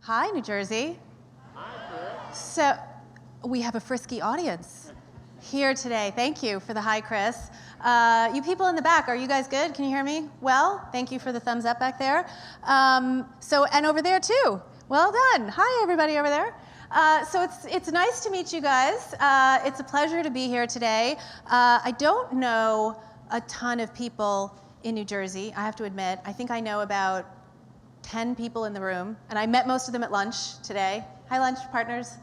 Hi, New Jersey. Hi, Chris. So we have a frisky audience here today. Thank you for the hi, Chris. You people in the back, are you guys good? Can you hear me well? Thank you for the thumbs up back there. And over there too. Well done. Hi, everybody over there. So it's nice to meet you guys. It's a pleasure to be here today. I don't know a ton of people in New Jersey, I have to admit. I think I know about 10 people in the room, and I met most of them at lunch today. Hi, lunch partners.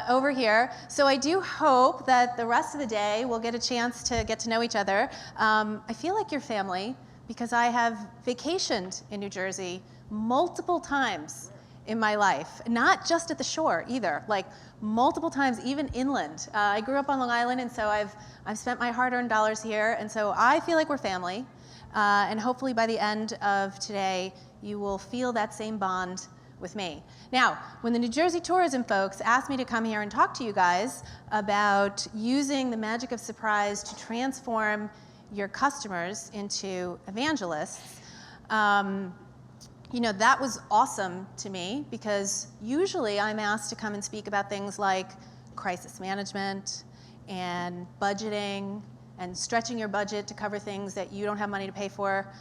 Over here. So I do hope that the rest of the day we'll get a chance to get to know each other. I feel like you're family because I have vacationed in New Jersey multiple times in my life, not just at the shore either, like multiple times, even inland. I grew up on Long Island, and so I've spent my hard-earned dollars here, and so I feel like we're family. And hopefully by the end of today, you will feel that same bond with me. Now, when the New Jersey tourism folks asked me to come here and talk to you guys about using the magic of surprise to transform your customers into evangelists, that was awesome to me because usually I'm asked to come and speak about things like crisis management and budgeting and stretching your budget to cover things that you don't have money to pay for,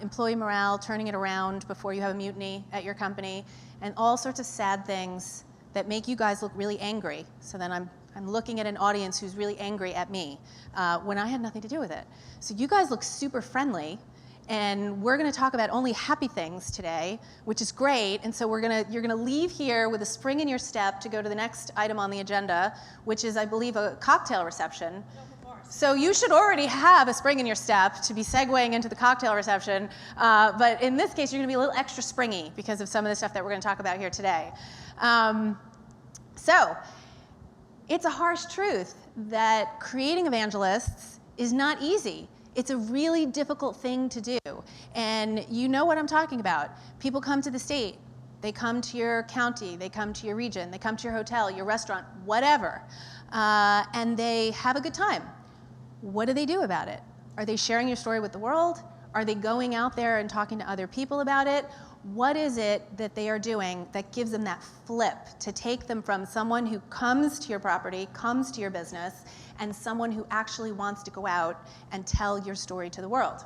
employee morale, turning it around before you have a mutiny at your company, and all sorts of sad things that make you guys look really angry. So then I'm looking at an audience who's really angry at me when I had nothing to do with it. So you guys look super friendly, and we're going to talk about only happy things today, which is great. And so you're gonna leave here with a spring in your step to go to the next item on the agenda, which is, I believe, a cocktail reception. So you should already have a spring in your step to be segueing into the cocktail reception, but in this case, you're going to be a little extra springy because of some of the stuff that we're going to talk about here today. So it's a harsh truth that creating evangelists is not easy. It's a really difficult thing to do, and you know what I'm talking about. People come to the state, they come to your county, they come to your region, they come to your hotel, your restaurant, whatever, and they have a good time. What do they do about it? Are they sharing your story with the world? Are they going out there and talking to other people about it? What is it that they are doing that gives them that flip to take them from someone who comes to your property, comes to your business, and someone who actually wants to go out and tell your story to the world?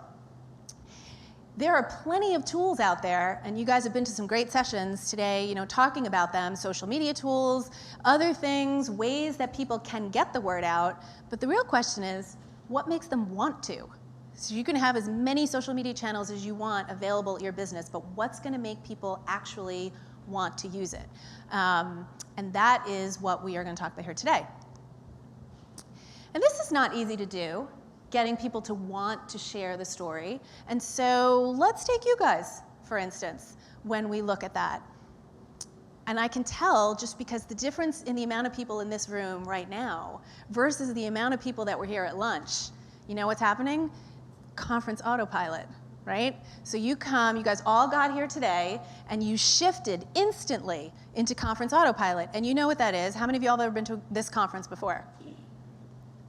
There are plenty of tools out there, and you guys have been to some great sessions today, talking about them, social media tools, other things, ways that people can get the word out. But the real question is, what makes them want to? So you can have as many social media channels as you want available at your business, but what's going to make people actually want to use it? And that is what we are going to talk about here today. And this is not easy to do, getting people to want to share the story. And so let's take you guys, for instance, when we look at that. And I can tell just because the difference in the amount of people in this room right now versus the amount of people that were here at lunch, you know what's happening? Conference autopilot, right? So you guys all got here today, and you shifted instantly into conference autopilot. And you know what that is. How many of y'all have ever been to this conference before?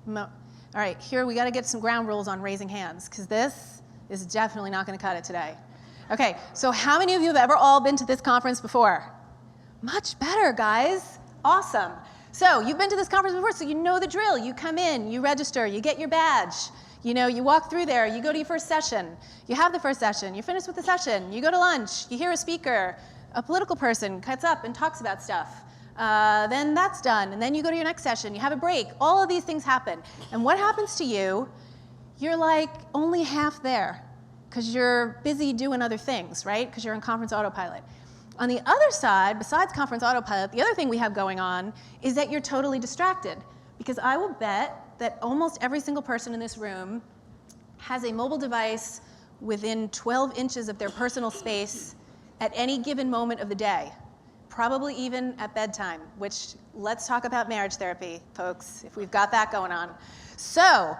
All right, here we got to get some ground rules on raising hands, because this is definitely not going to cut it today. Okay, so how many of you have ever all been to this conference before? Much better, guys. Awesome. So you've been to this conference before, so you know the drill. You come in, you register, you get your badge. You walk through there, you go to your first session. You have the first session, you finish with the session, you go to lunch, you hear a speaker, a political person cuts up and talks about stuff. Then that's done, and then you go to your next session, you have a break. All of these things happen. And what happens to you? You're like only half there because you're busy doing other things, right? Because you're in conference autopilot. On the other side, besides conference autopilot, the other thing we have going on is that you're totally distracted, because I will bet that almost every single person in this room has a mobile device within 12 inches of their personal space at any given moment of the day, probably even at bedtime, which, let's talk about marriage therapy, folks, if we've got that going on. So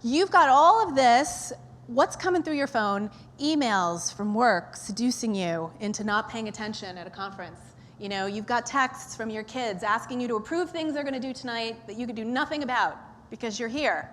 you've got all of this. What's coming through your phone? Emails from work seducing you into not paying attention at a conference. You've got texts from your kids asking you to approve things they're going to do tonight that you could do nothing about because you're here.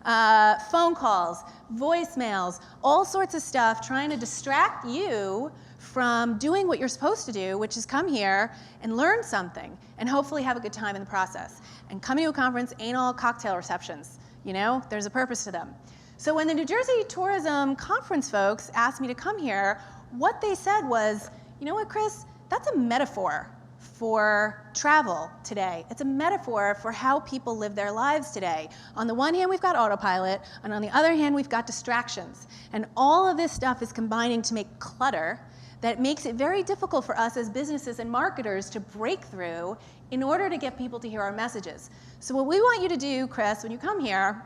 Phone calls, voicemails, all sorts of stuff trying to distract you from doing what you're supposed to do, which is come here and learn something and hopefully have a good time in the process. And coming to a conference ain't all cocktail receptions. You know, there's a purpose to them. So when the New Jersey Tourism Conference folks asked me to come here, what they said was, you know what, Chris, that's a metaphor for travel today. It's a metaphor for how people live their lives today. On the one hand, we've got autopilot, and on the other hand, we've got distractions. And all of this stuff is combining to make clutter that makes it very difficult for us as businesses and marketers to break through in order to get people to hear our messages. So what we want you to do, Chris, when you come here,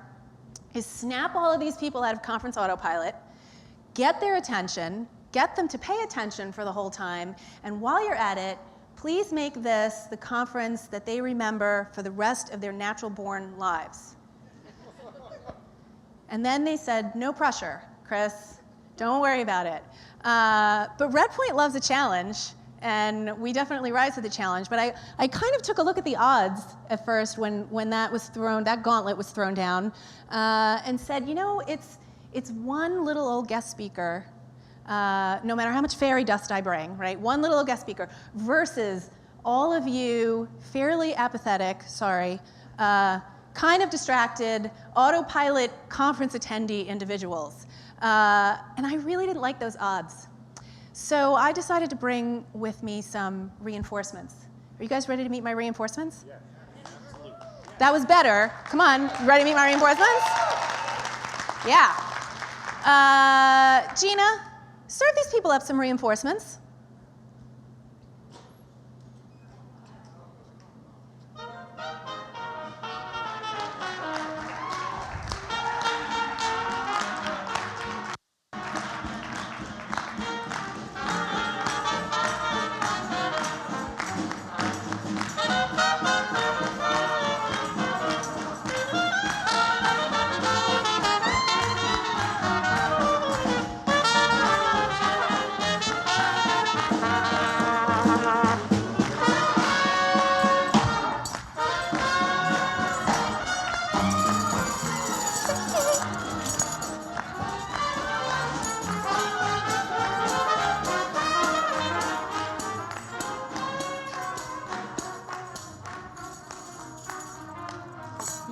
is snap all of these people out of conference autopilot, get their attention, get them to pay attention for the whole time, and while you're at it, please make this the conference that they remember for the rest of their natural-born lives. And then they said, no pressure, Chris. Don't worry about it. But Redpoint loves a challenge, and we definitely rise to the challenge. But I kind of took a look at the odds at first when that gauntlet was thrown down, and said, you know, it's one little old guest speaker, no matter how much fairy dust I bring, right? One little guest speaker versus all of you fairly apathetic, kind of distracted, autopilot conference attendee individuals. And I really didn't like those odds. So I decided to bring with me some reinforcements. Are you guys ready to meet my reinforcements? Yeah, absolutely. That was better. Come on, you ready to meet my reinforcements? Yeah. Gina, serve these people up some reinforcements.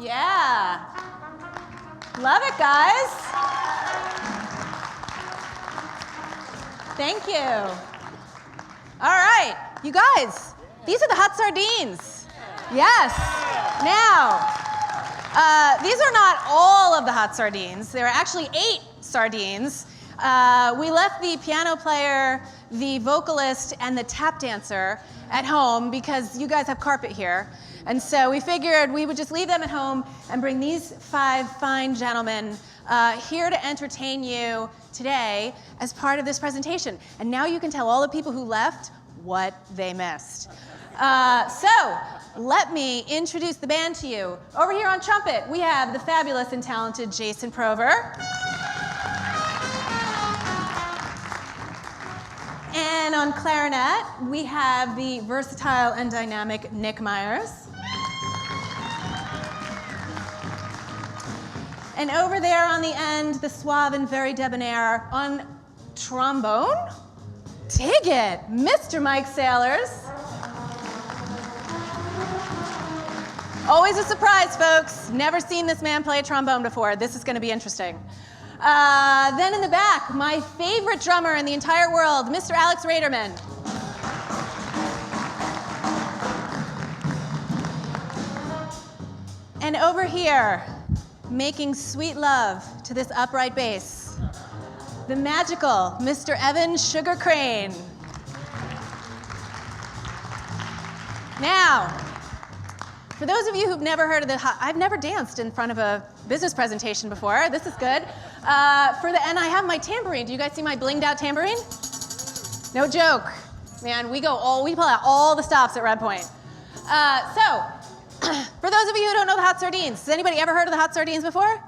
Yeah. Love it, guys. Thank you. All right, you guys, these are the Hot Sardines. Yes. Now, these are not all of the Hot Sardines. There are actually 8 sardines. We left the piano player, the vocalist, and the tap dancer at home because you guys have carpet here. And so we figured we would just leave them at home and bring these 5 fine gentlemen here to entertain you today as part of this presentation. And now you can tell all the people who left what they missed. So let me introduce the band to you. Over here on trumpet, we have the fabulous and talented Jason Prover. And on clarinet, we have the versatile and dynamic Nick Myers. And over there on the end, the suave and very debonair on trombone. Dig it, Mr. Mike Sailors. Always a surprise, folks. Never seen this man play a trombone before. This is going to be interesting. Then in the back, my favorite drummer in the entire world, Mr. Alex Raderman. And over here, making sweet love to this upright bass, the magical Mr. Evan Sugar Crane. Now, for those of you who've never heard of I've never danced in front of a business presentation before. This is good. And I have my tambourine. Do you guys see my blinged out tambourine? No joke. Man, we pull out all the stops at Redpoint. For those of you who don't know the Hot Sardines, has anybody ever heard of the Hot Sardines before?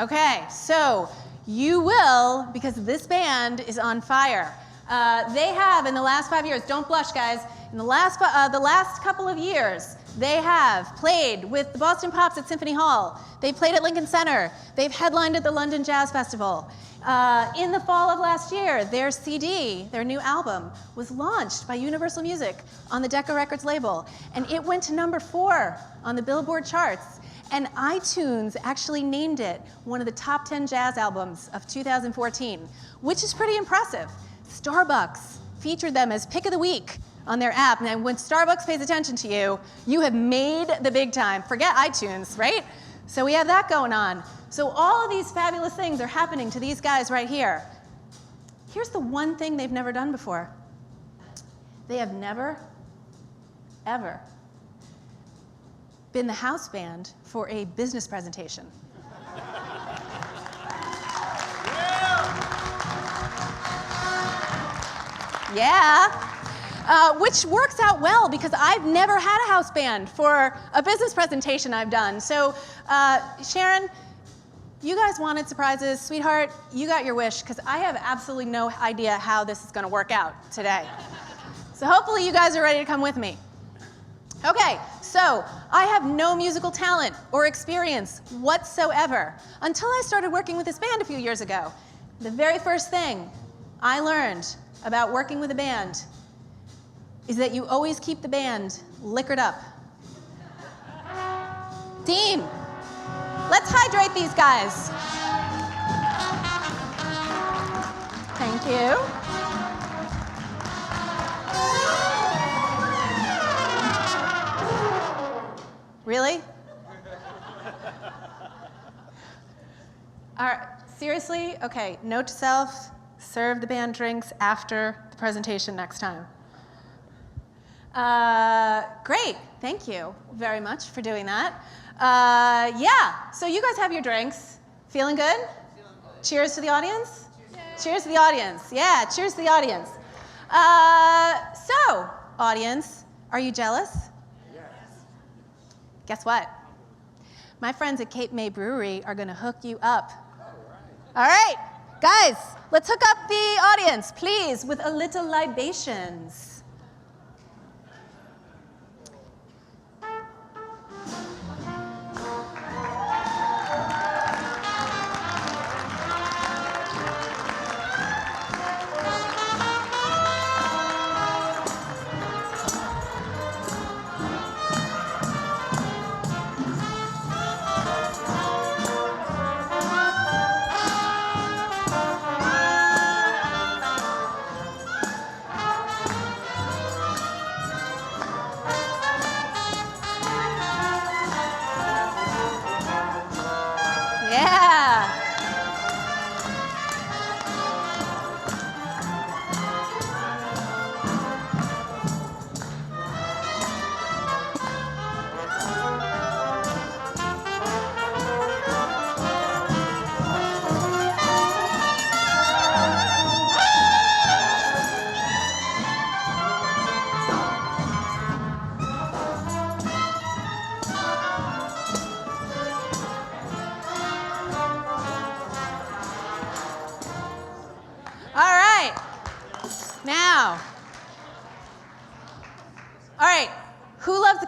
Okay, so you will, because this band is on fire. They have, in the last 5 years, don't blush, guys, in the last couple of years, they have played with the Boston Pops at Symphony Hall. They've played at Lincoln Center. They've headlined at the London Jazz Festival. In the fall of last year, their CD, their new album, was launched by Universal Music on the Decca Records label, and it went to #4 on the Billboard charts. And iTunes actually named it one of the top 10 jazz albums of 2014, which is pretty impressive. Starbucks featured them as pick of the week on their app. Now, when Starbucks pays attention to you, you have made the big time. Forget iTunes, right? So we have that going on. So all of these fabulous things are happening to these guys right here. Here's the one thing they've never done before. They have never, ever been the house band for a business presentation. Yeah, which works out well because I've never had a house band for a business presentation I've done. So Sharon, you guys wanted surprises. Sweetheart, you got your wish because I have absolutely no idea how this is going to work out today. So hopefully you guys are ready to come with me. Okay, so I have no musical talent or experience whatsoever until I started working with this band a few years ago. The very first thing I learned about working with a band is that you always keep the band liquored up. Dean, let's hydrate these guys. Thank you. Really? Seriously? Okay, note to self, serve the band drinks after the presentation next time. Great, thank you very much for doing that. Yeah, so you guys have your drinks. Feeling good? Cheers to the audience? Cheers to the audience. Yeah, cheers to the audience. So, audience, are you jealous? Guess what? My friends at Cape May Brewery are going to hook you up. All right, guys, let's hook up the audience, please, with a little libations.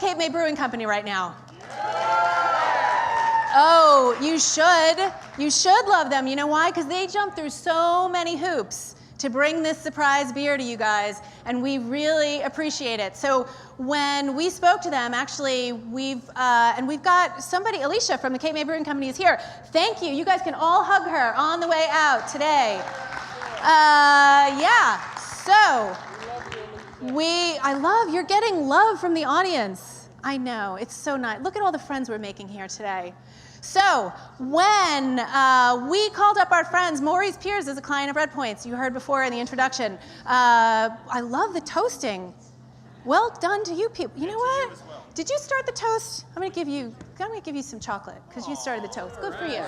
Cape May Brewing Company right now? Oh, you should. You should love them. You know why? Because they jump through so many hoops to bring this surprise beer to you guys, and we really appreciate it. So when we spoke to them, actually, we've got somebody, Alicia from the Cape May Brewing Company is here. Thank you. You guys can all hug her on the way out today. Yeah, so you're getting love from the audience. I know, it's so nice. Look at all the friends we're making here today. So when we called up our friends, Maurice Piers is a client of Redpoint's, you heard before in the introduction. I love the toasting. Well done to you people. You know what? Did you start the toast? I'm gonna give you some chocolate because you started the toast. Good for you.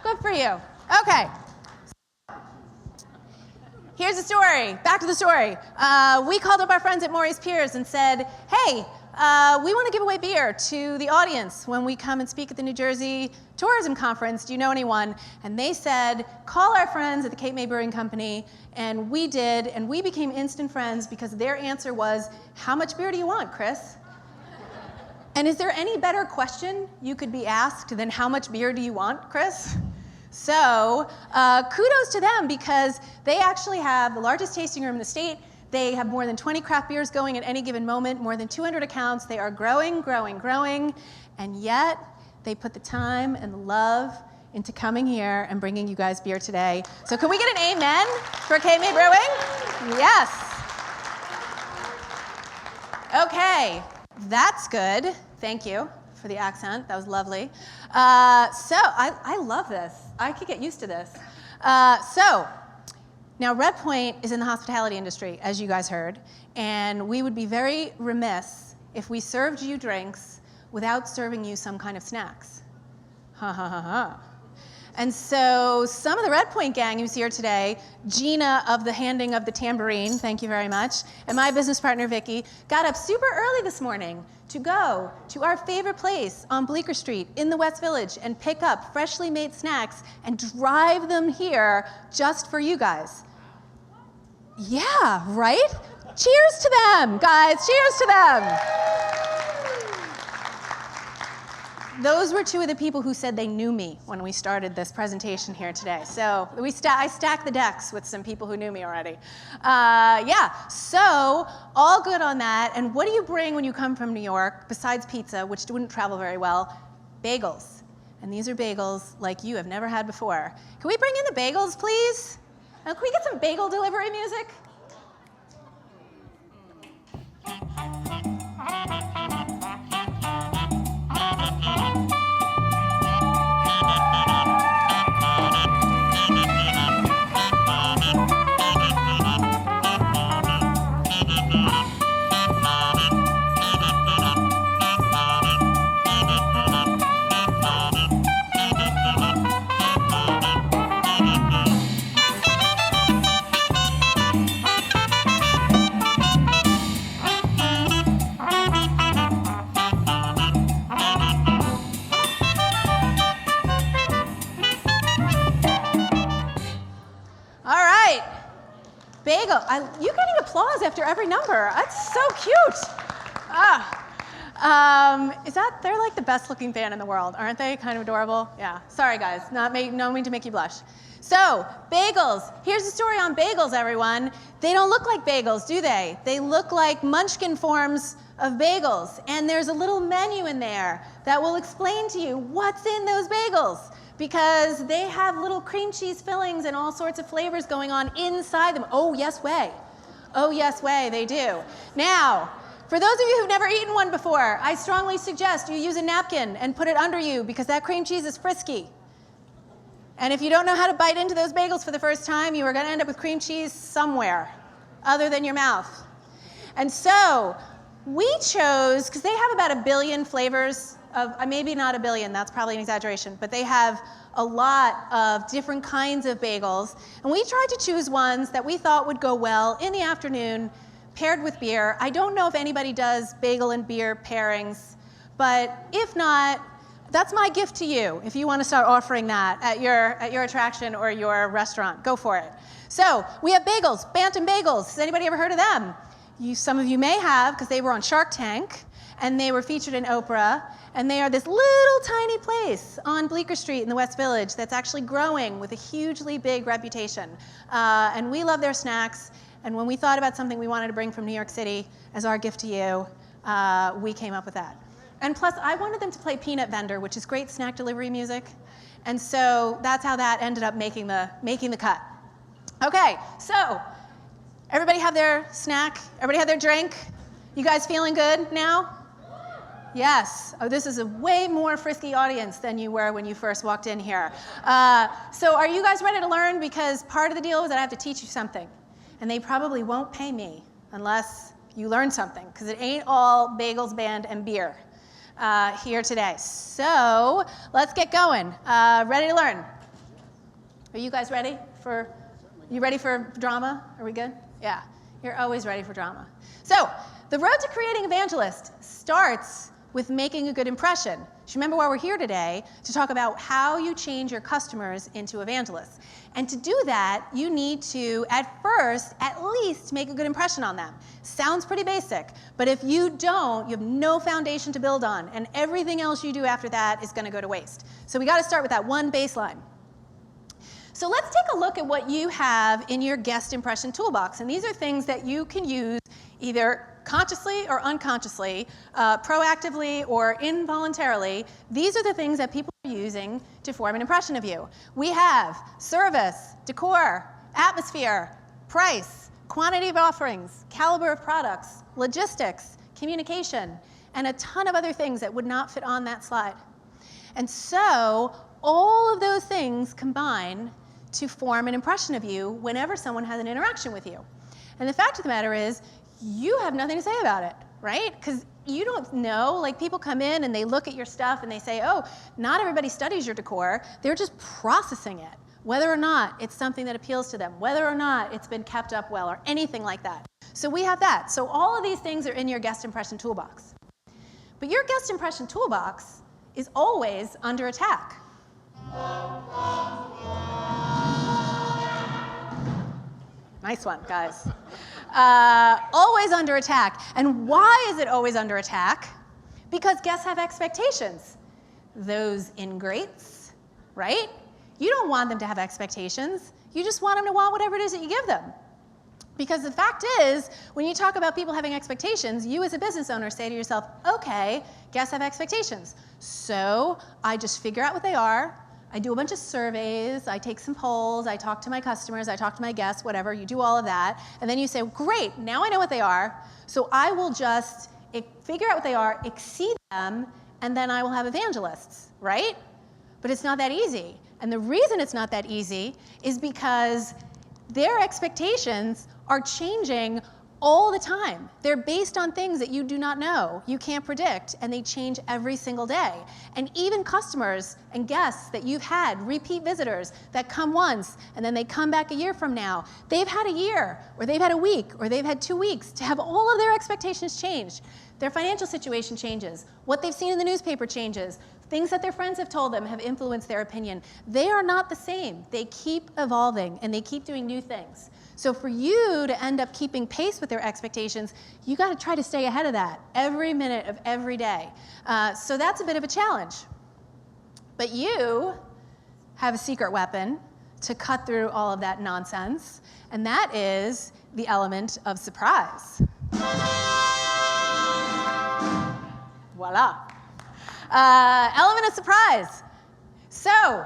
Good for you. Okay. Here's the story. Back to the story. We called up our friends at Maurice Piers and said, hey, we want to give away beer to the audience when we come and speak at the New Jersey Tourism Conference. Do you know anyone? And they said, call our friends at the Cape May Brewing Company. And we did, and we became instant friends because their answer was, how much beer do you want, Chris? And is there any better question you could be asked than how much beer do you want, Chris? So kudos to them because they actually have the largest tasting room in the state. They have more than 20 craft beers going at any given moment, more than 200 accounts. They are growing, growing, growing, and yet they put the time and the love into coming here and bringing you guys beer today. So can we get an amen for K-Made Brewing? Yes. Okay, that's good. Thank you for the accent. That was lovely. So I love this. I could get used to this. Now, Redpoint is in the hospitality industry, as you guys heard, and we would be very remiss if we served you drinks without serving you some kind of snacks. Ha ha ha ha. And so some of the Redpoint gang who's here today, Gina of the handing of the tambourine, thank you very much, and my business partner, Vicky, got up super early this morning to go to our favorite place on Bleecker Street in the West Village and pick up freshly made snacks and drive them here just for you guys. Yeah, right? Cheers to them, guys. Cheers to them. Those were two of the people who said they knew me when we started this presentation here today. So I stacked the decks with some people who knew me already. So all good on that. And what do you bring when you come from New York, besides pizza, which wouldn't travel very well? Bagels. And these are bagels like you have never had before. Can we bring in the bagels, please? Can we get some bagel delivery music? Bagel. You're getting applause after every number. That's so cute. They're like the best looking band in the world, aren't they? Kind of adorable. Yeah. Sorry, guys. No mean to make you blush. So, bagels. Here's the story on bagels, everyone. They don't look like bagels, do they? They look like munchkin forms of bagels. And there's a little menu in there that will explain to you what's in those bagels, because they have little cream cheese fillings and all sorts of flavors going on inside them. Oh, yes way. Oh, yes way, they do. Now, for those of you who've never eaten one before, I strongly suggest you use a napkin and put it under you, because that cream cheese is frisky. And if you don't know how to bite into those bagels for the first time, you are going to end up with cream cheese somewhere other than your mouth. And so we chose, because they have about 1 billion flavors of, maybe not 1 billion, that's probably an exaggeration, but they have a lot of different kinds of bagels. And we tried to choose ones that we thought would go well in the afternoon, paired with beer. I don't know if anybody does bagel and beer pairings, but if not, that's my gift to you. If you want to start offering that at your attraction or your restaurant, go for it. So we have bagels, Bantam Bagels. Has anybody ever heard of them? Some of you may have, because they were on Shark Tank, and they were featured in Oprah. And they are this little tiny place on Bleecker Street in the West Village that's actually growing with a hugely big reputation. And we love their snacks. And when we thought about something we wanted to bring from New York City as our gift to you, we came up with that. And plus, I wanted them to play Peanut Vendor, which is great snack delivery music. And so that's how that ended up making the cut. Okay, so everybody have their snack? Everybody have their drink? You guys feeling good now? Yes. Oh, this is a way more frisky audience than you were when you first walked in here. So are you guys ready to learn? Because part of the deal is that I have to teach you something. And they probably won't pay me unless you learn something, because it ain't all bagels, band, and beer here today. So let's get going. Ready to learn? Are you guys ready for drama? Are we good? Yeah. You're always ready for drama. So the road to creating evangelist starts with making a good impression. So remember why we're here today, to talk about how you change your customers into evangelists. And to do that, you need to, at first, at least make a good impression on them. Sounds pretty basic, but if you don't, you have no foundation to build on, and everything else you do after that is going to go to waste. So we got to start with that one baseline. So let's take a look at what you have in your guest impression toolbox. And these are things that you can use either consciously or unconsciously, proactively or involuntarily. These are the things that people are using to form an impression of you. We have service, decor, atmosphere, price, quantity of offerings, caliber of products, logistics, communication, and a ton of other things that would not fit on that slide. And so all of those things combine to form an impression of you whenever someone has an interaction with you. And the fact of the matter is, you have nothing to say about it, right? Because you don't know, like people come in and they look at your stuff and they say, oh, not everybody studies your decor. They're just processing it, whether or not it's something that appeals to them, whether or not it's been kept up well or anything like that. So we have that. So all of these things are in your guest impression toolbox. But your guest impression toolbox is always under attack. Nice one, guys. Always under attack. And why is it always under attack? Because guests have expectations. Those ingrates, right? You don't want them to have expectations. You just want them to want whatever it is that you give them. Because the fact is, when you talk about people having expectations, you as a business owner say to yourself, okay, guests have expectations. So I just figure out what they are. I do a bunch of surveys, I take some polls, I talk to my customers, I talk to my guests, whatever, you do all of that. And then you say, great, now I know what they are, so I will just figure out what they are, exceed them, and then I will have evangelists, right? But it's not that easy. And the reason it's not that easy is because their expectations are changing all the time. They're based on things that you do not know, you can't predict, and they change every single day. And even customers and guests that you've had, repeat visitors that come once and then they come back a year from now, they've had a year, or they've had a week, or they've had 2 weeks to have all of their expectations changed. Their financial situation changes, what they've seen in the newspaper changes, things that their friends have told them have influenced their opinion. They are not the same. They keep evolving and they keep doing new things. So for you to end up keeping pace with their expectations, you got to try to stay ahead of that every minute of every day. So that's a bit of a challenge. But you have a secret weapon to cut through all of that nonsense, and that is the element of surprise. Voila. Element of surprise. So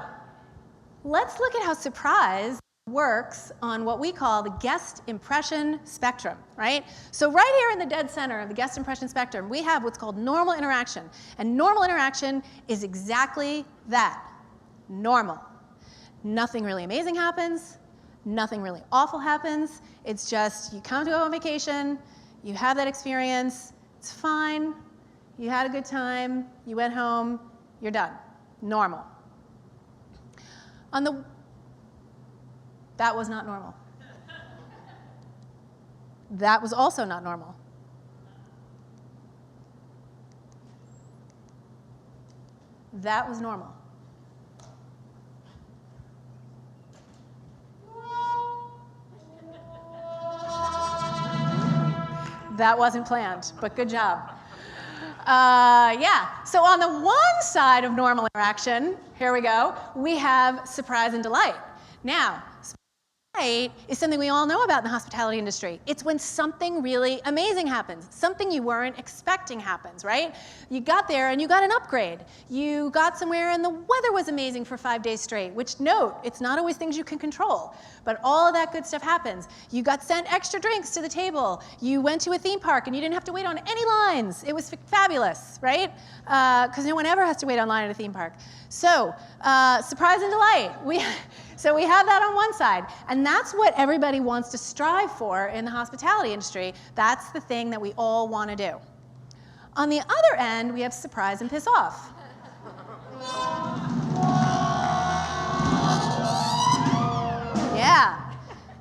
let's look at how surprise works on what we call the guest impression spectrum, right? So right here in the dead center of the guest impression spectrum, we have what's called normal interaction. And normal interaction is exactly that, normal. Nothing really amazing happens, nothing really awful happens. It's just you come to go on vacation, you have that experience, it's fine, you had a good time, you went home, you're done. Normal. That was not normal. That was also not normal. That was normal. That wasn't planned, but good job. Yeah, so on the one side of normal interaction, here we go, we have surprise and delight. Now, delight is something we all know about in the hospitality industry. It's when something really amazing happens, something you weren't expecting happens, right? You got there and you got an upgrade. You got somewhere and the weather was amazing for 5 days straight, which note, it's not always things you can control, but all of that good stuff happens. You got sent extra drinks to the table. You went to a theme park and you didn't have to wait on any lines. It was fabulous, right? Because no one ever has to wait online at a theme park. So, surprise and delight. So we have that on one side, and that's what everybody wants to strive for in the hospitality industry. That's the thing that we all want to do. On the other end, we have surprise and piss off. Yeah.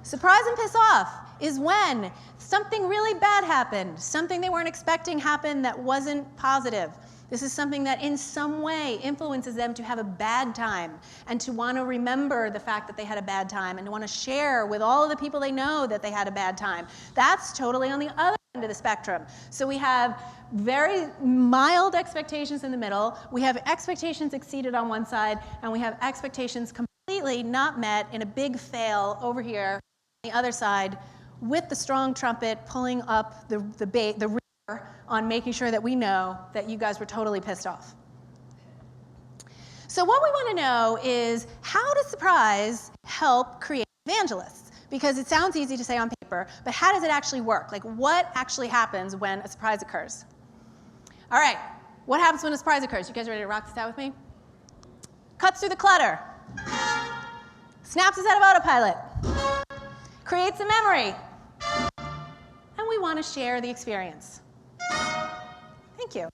Surprise and piss off is when something really bad happened, something they weren't expecting happened that wasn't positive. This is something that in some way influences them to have a bad time and to want to remember the fact that they had a bad time and to want to share with all of the people they know that they had a bad time. That's totally on the other end of the spectrum. So we have very mild expectations in the middle, we have expectations exceeded on one side, and we have expectations completely completely not met in a big fail over here on the other side with the strong trumpet pulling up the rear on making sure that we know that you guys were totally pissed off. So what we want to know is, how does surprise help create evangelists? Because it sounds easy to say on paper, but how does it actually work? Like, what actually happens when a surprise occurs? All right, what happens when a surprise occurs? You guys ready to rock this out with me? Cuts through the clutter. Snaps us out of autopilot. Creates a memory. And we want to share the experience. Thank you.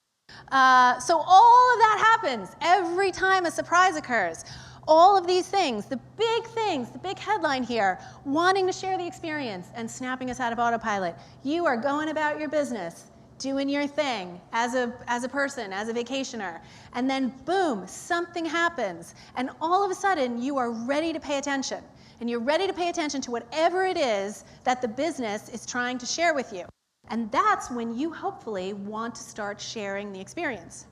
So all of that happens every time a surprise occurs. All of these things, the big headline here, wanting to share the experience and snapping us out of autopilot. You are going about your business, doing your thing as a person, as a vacationer, and then boom, something happens, and all of a sudden you are ready to pay attention, and you're ready to pay attention to whatever it is that the business is trying to share with you. And that's when you hopefully want to start sharing the experience.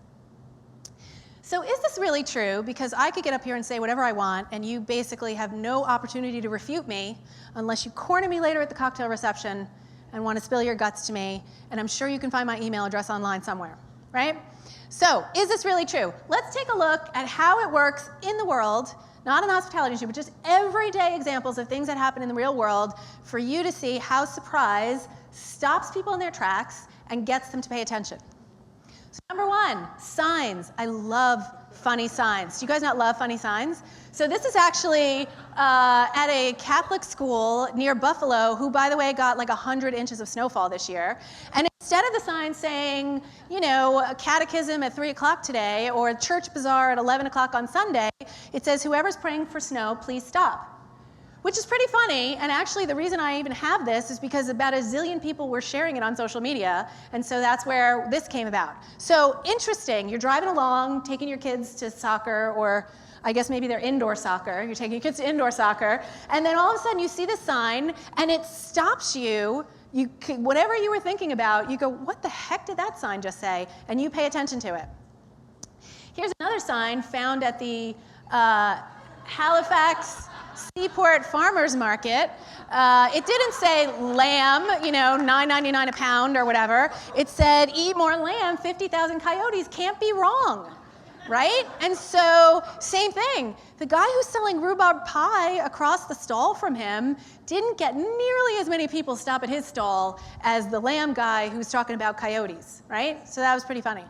So is this really true? Because I could get up here and say whatever I want, and you basically have no opportunity to refute me unless you corner me later at the cocktail reception and want to spill your guts to me, and I'm sure you can find my email address online somewhere, right? So is this really true? Let's take a look at how it works in the world, not in the hospitality industry, but just everyday examples of things that happen in the real world for you to see how surprise stops people in their tracks and gets them to pay attention. So number one, signs. I love funny signs. Do you guys not love funny signs? So this is actually at a Catholic school near Buffalo, who, by the way, got like 100 inches of snowfall this year. And instead of the sign saying, you know, a catechism at 3 o'clock today or a church bazaar at 11 o'clock on Sunday, it says, whoever's praying for snow, please stop. Which is pretty funny, and actually the reason I even have this is because about a zillion people were sharing it on social media, and so that's where this came about. So interesting, you're driving along, taking your kids to soccer, or I guess maybe they're indoor soccer, you're taking your kids to indoor soccer, and then all of a sudden you see the sign, and it stops you, whatever you were thinking about, you go, what the heck did that sign just say? And you pay attention to it. Here's another sign found at the Halifax Seaport Farmers Market. It didn't say lamb, you know, $9.99 a pound or whatever. It said, eat more lamb, 50,000 coyotes. Can't be wrong, right? And so, same thing. The guy who's selling rhubarb pie across the stall from him didn't get nearly as many people stop at his stall as the lamb guy who's talking about coyotes, right? So that was pretty funny.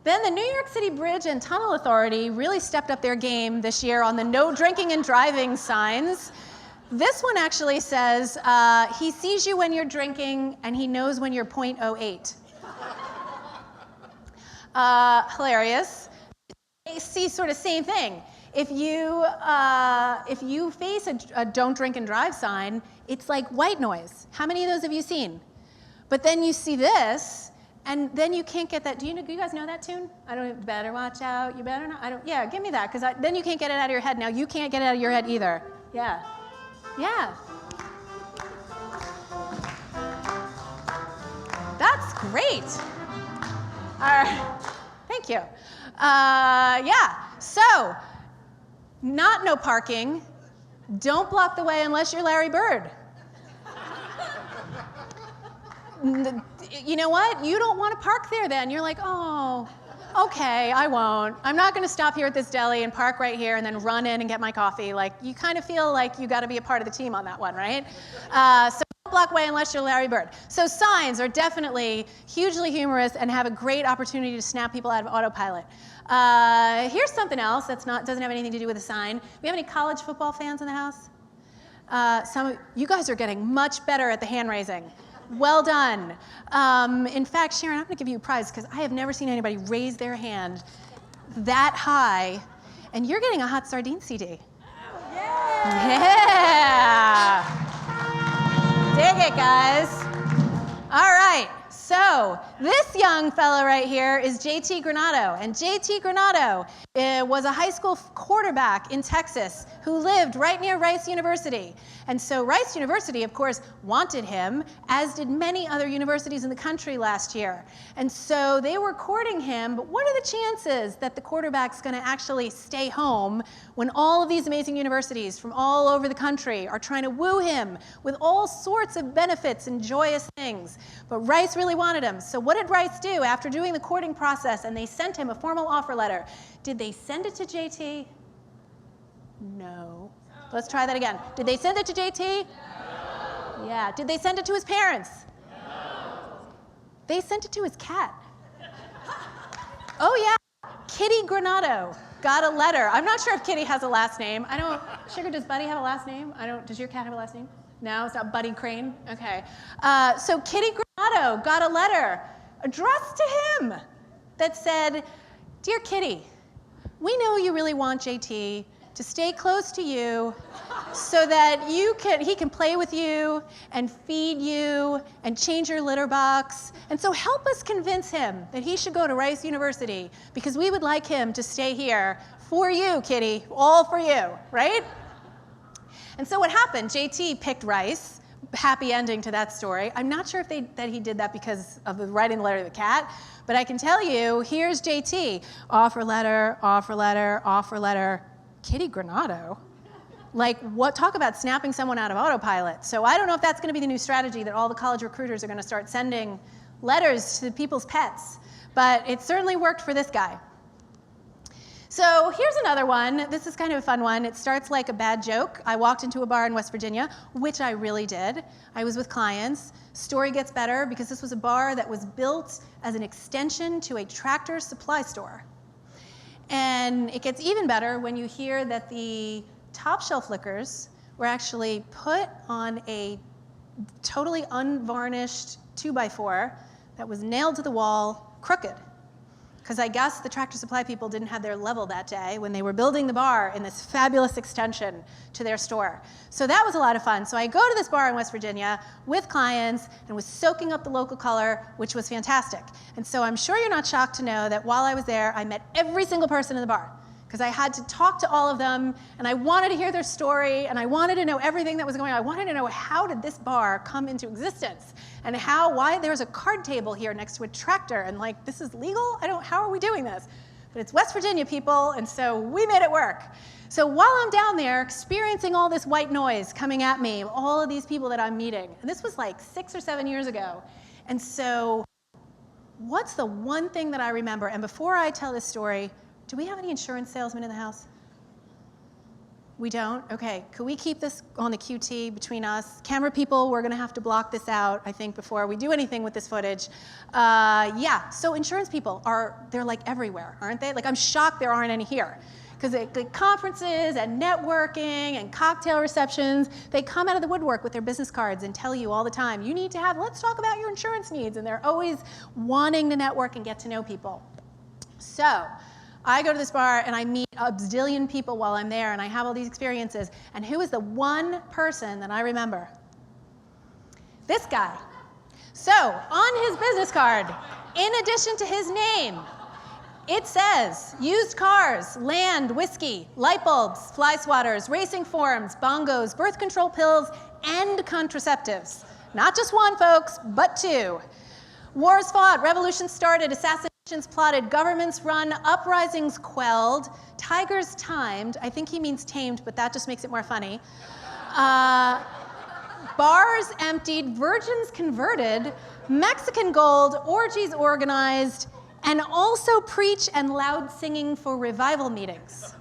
Then the New York City Bridge and Tunnel Authority really stepped up their game this year on the no drinking and driving signs. This one actually says, he sees you when you're drinking and he knows when you're .08. Hilarious. They see sort of same thing. If you face a don't drink and drive sign, it's like white noise. How many of those have you seen? But then you see this, and then you can't get that. Do you guys know that tune? I don't. Better watch out. You better not. I don't. Yeah, give me that, because then you can't get it out of your head. Now you can't get it out of your head either. Yeah. Yeah. That's great. All right. Thank you. Yeah. So, not no parking. Don't block the way unless you're Larry Bird. You know what? You don't want to park there then. You're like, oh, okay, I won't. I'm not going to stop here at this deli and park right here and then run in and get my coffee. Like, you kind of feel like you got to be a part of the team on that one, right? So don't block way unless you're Larry Bird. So signs are definitely hugely humorous and have a great opportunity to snap people out of autopilot. Here's something else that's doesn't have anything to do with a sign. We have any college football fans in the house? You guys are getting much better at the hand raising. Well done. In fact, Sharon, I'm going to give you a prize because I have never seen anybody raise their hand that high, and you're getting a Hot Sardines CD. Yeah! Dig it, guys. All right, so This young fellow right here is JT Granado, and JT Granado was a high school quarterback in Texas who lived right near Rice University. And so Rice University, of course, wanted him, as did many other universities in the country last year. And so they were courting him, but what are the chances that the quarterback's going to actually stay home when all of these amazing universities from all over the country are trying to woo him with all sorts of benefits and joyous things? But Rice really wanted him. So what did Rice do after doing the courting process and they sent him a formal offer letter? Did they send it to JT? No. Let's try that again. Did they send it to JT? No. Yeah. Did they send it to his parents? No. They sent it to his cat. Oh yeah, Kitty Granado got a letter. I'm not sure if Kitty has a last name. Sugar, does Buddy have a last name? Does your cat have a last name? No, it's not Buddy Crane? Okay. So Kitty Granado got a letter addressed to him that said, "Dear Kitty, we know you really want JT to stay close to you so that he can play with you and feed you and change your litter box. And so help us convince him that he should go to Rice University because we would like him to stay here for you, Kitty, all for you," right? And so what happened? JT picked Rice. Happy ending to that story. I'm not sure that he did that because of the writing the letter to the cat, but I can tell you, here's JT. Offer letter, offer letter, offer letter. Kitty Granado? Like, what? Talk about snapping someone out of autopilot. So I don't know if that's going to be the new strategy that all the college recruiters are going to start sending letters to people's pets, but it certainly worked for this guy. So here's another one. This is kind of a fun one. It starts like a bad joke. I walked into a bar in West Virginia, which I really did. I was with clients. Story gets better because this was a bar that was built as an extension to a Tractor Supply store. And it gets even better when you hear that the top shelf liquors were actually put on a totally unvarnished 2x4 that was nailed to the wall crooked. Because I guess the Tractor Supply people didn't have their level that day when they were building the bar in this fabulous extension to their store. So that was a lot of fun. So I go to this bar in West Virginia with clients and was soaking up the local color, which was fantastic. And so I'm sure you're not shocked to know that while I was there, I met every single person in the bar, because I had to talk to all of them, and I wanted to hear their story, and I wanted to know everything that was going on. I wanted to know, how did this bar come into existence? And why there's a card table here next to a tractor, and like, this is legal? How are we doing this? But it's West Virginia, people, and so we made it work. So while I'm down there experiencing all this white noise coming at me, all of these people that I'm meeting, and this was like 6 or 7 years ago, and so what's the one thing that I remember? And before I tell this story, do we have any insurance salesmen in the house? We don't? Okay, could we keep this on the QT between us? Camera people, we're gonna have to block this out, I think, before we do anything with this footage. Yeah, so insurance people they're like everywhere, aren't they? Like, I'm shocked there aren't any here. Because at conferences and networking and cocktail receptions, they come out of the woodwork with their business cards and tell you all the time, let's talk about your insurance needs. And they're always wanting to network and get to know people. So I go to this bar and I meet a bazillion people while I'm there, and I have all these experiences. And who is the one person that I remember? This guy. So on his business card, in addition to his name, it says used cars, land, whiskey, light bulbs, fly swatters, racing forms, bongos, birth control pills, and contraceptives. Not just one, folks, but two. Wars fought, revolutions started, assassinations plotted, governments run, uprisings quelled, tigers timed. I think he means tamed, but that just makes it more funny. Bars emptied, virgins converted, Mexican gold, orgies organized, and also preach and loud singing for revival meetings.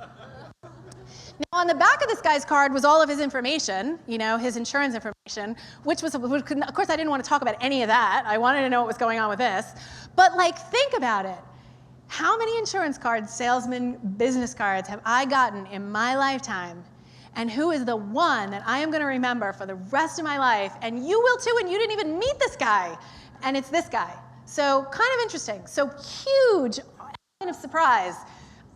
Now, on the back of this guy's card was all of his information, his insurance information, which was, of course, I didn't want to talk about any of that. I wanted to know what was going on with this. But, think about it. How many insurance cards, salesman, business cards have I gotten in my lifetime? And who is the one that I am going to remember for the rest of my life? And you will too, and you didn't even meet this guy. And it's this guy. So kind of interesting. So huge element of surprise.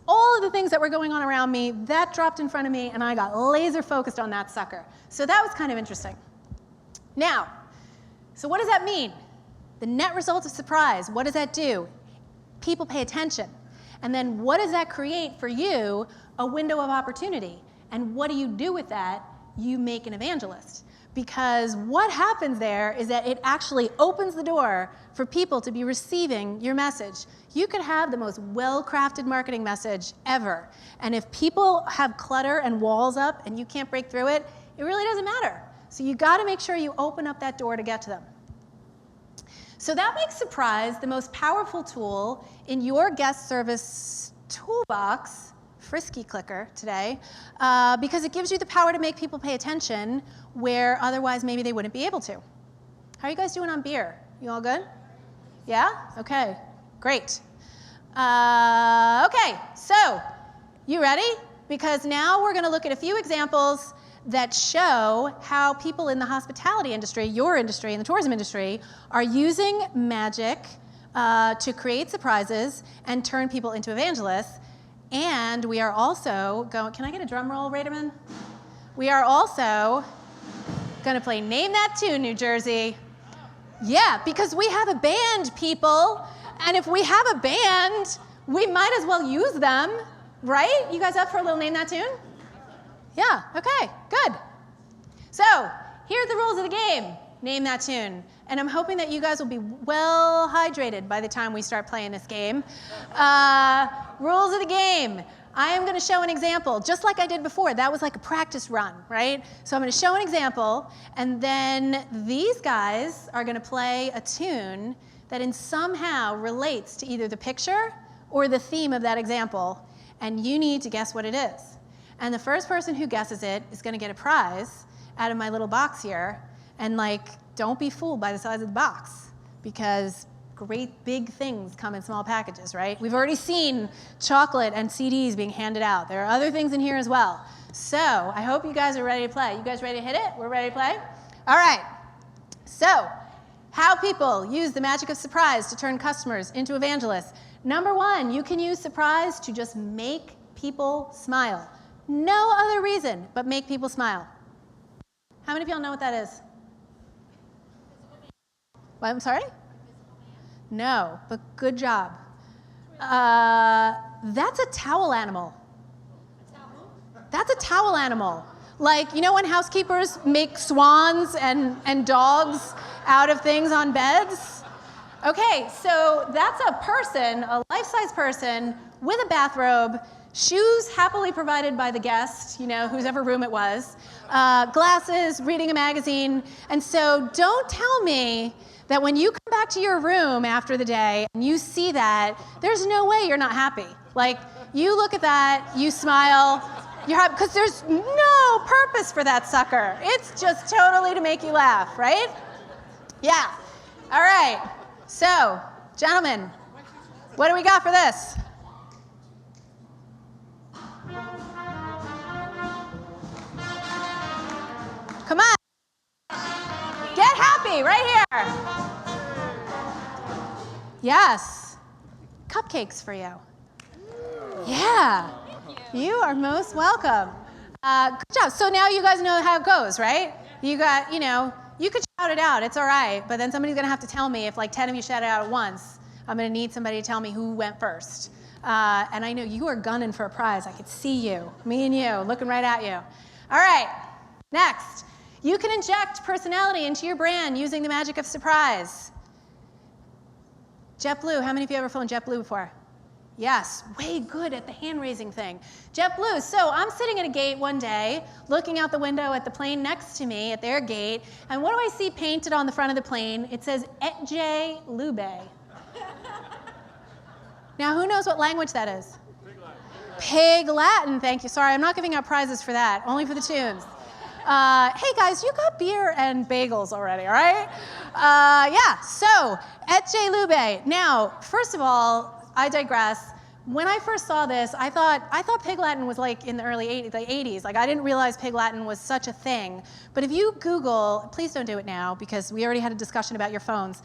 All of the things that were going on around me, that dropped in front of me, and I got laser focused on that sucker. So that was kind of interesting. Now, so what does that mean? The net result of surprise, what does that do? People pay attention. And then what does that create for you? A window of opportunity. And what do you do with that? You make an evangelist. Because what happens there is that it actually opens the door for people to be receiving your message. You could have the most well-crafted marketing message ever. And if people have clutter and walls up and you can't break through it, it really doesn't matter. So you got to make sure you open up that door to get to them. So that makes surprise the most powerful tool in your guest service toolbox, frisky clicker today, because it gives you the power to make people pay attention where otherwise maybe they wouldn't be able to. How are you guys doing on beer? You all good? Yeah? Okay, great. Okay, so you ready? Because now we're going to look at a few examples that show how people in the hospitality industry, your industry, and the tourism industry are using magic to create surprises and turn people into evangelists. And we are also going, can I get a drum roll, Raderman? We are also going to play Name That Tune, New Jersey. Yeah, because we have a band, people. And if we have a band, we might as well use them, right? You guys up for a little Name That Tune? Yeah, okay, good. So, here are the rules of the game. Name that tune. And I'm hoping that you guys will be well hydrated by the time we start playing this game. Rules of the game. I am going to show an example, just like I did before. That was like a practice run, right? So I'm going to show an example, and then these guys are going to play a tune that in somehow relates to either the picture or the theme of that example, and you need to guess what it is. And the first person who guesses it is going to get a prize out of my little box here. And like, don't be fooled by the size of the box, because great big things come in small packages, right? We've already seen chocolate and CDs being handed out. There are other things in here as well. So I hope you guys are ready to play. You guys ready to hit it? We're ready to play? All right. So how people use the magic of surprise to turn customers into evangelists. Number one, you can use surprise to just make people smile. No other reason but make people smile. How many of y'all know what that is? What, I'm sorry? No, but good job. That's a towel animal. That's a towel animal. Like, you know when housekeepers make swans and dogs out of things on beds? Okay, so that's a person, a life-size person with a bathrobe, shoes happily provided by the guest, you know, whose ever room it was, glasses, reading a magazine. And so don't tell me that when you come back to your room after the day and you see that, there's no way you're not happy. Like, you look at that, you smile, you're happy, because there's no purpose for that sucker. It's just totally to make you laugh, right? Yeah. All right. So, gentlemen, what do we got for this? Come on. Get happy right here. Yes. Cupcakes for you. Yeah. You are most welcome. Good job. So now you guys know how it goes, right? You got, you know, you could shout it out. It's all right. But then somebody's going to have to tell me if like 10 of you shout it out at once. I'm going to need somebody to tell me who went first. And I know you are gunning for a prize. I could see you, me and you, looking right at you. All right. Next. You can inject personality into your brand using the magic of surprise. JetBlue, how many of you ever flown JetBlue before? Yes, way good at the hand-raising thing. JetBlue, so I'm sitting at a gate one day, looking out the window at the plane next to me, at their gate, and what do I see painted on the front of the plane? It says, J. Lube. Now, who knows what language that is? Pig Latin. Pig Latin, thank you. Sorry, I'm not giving out prizes for that, only for the tunes. Hey guys, you got beer and bagels already, all right? Yeah, so, J. Lube. Now, first of all, I digress. When I first saw this, I thought Pig Latin was like in the early 80s. Like, I didn't realize Pig Latin was such a thing. But if you Google, please don't do it now because we already had a discussion about your phones.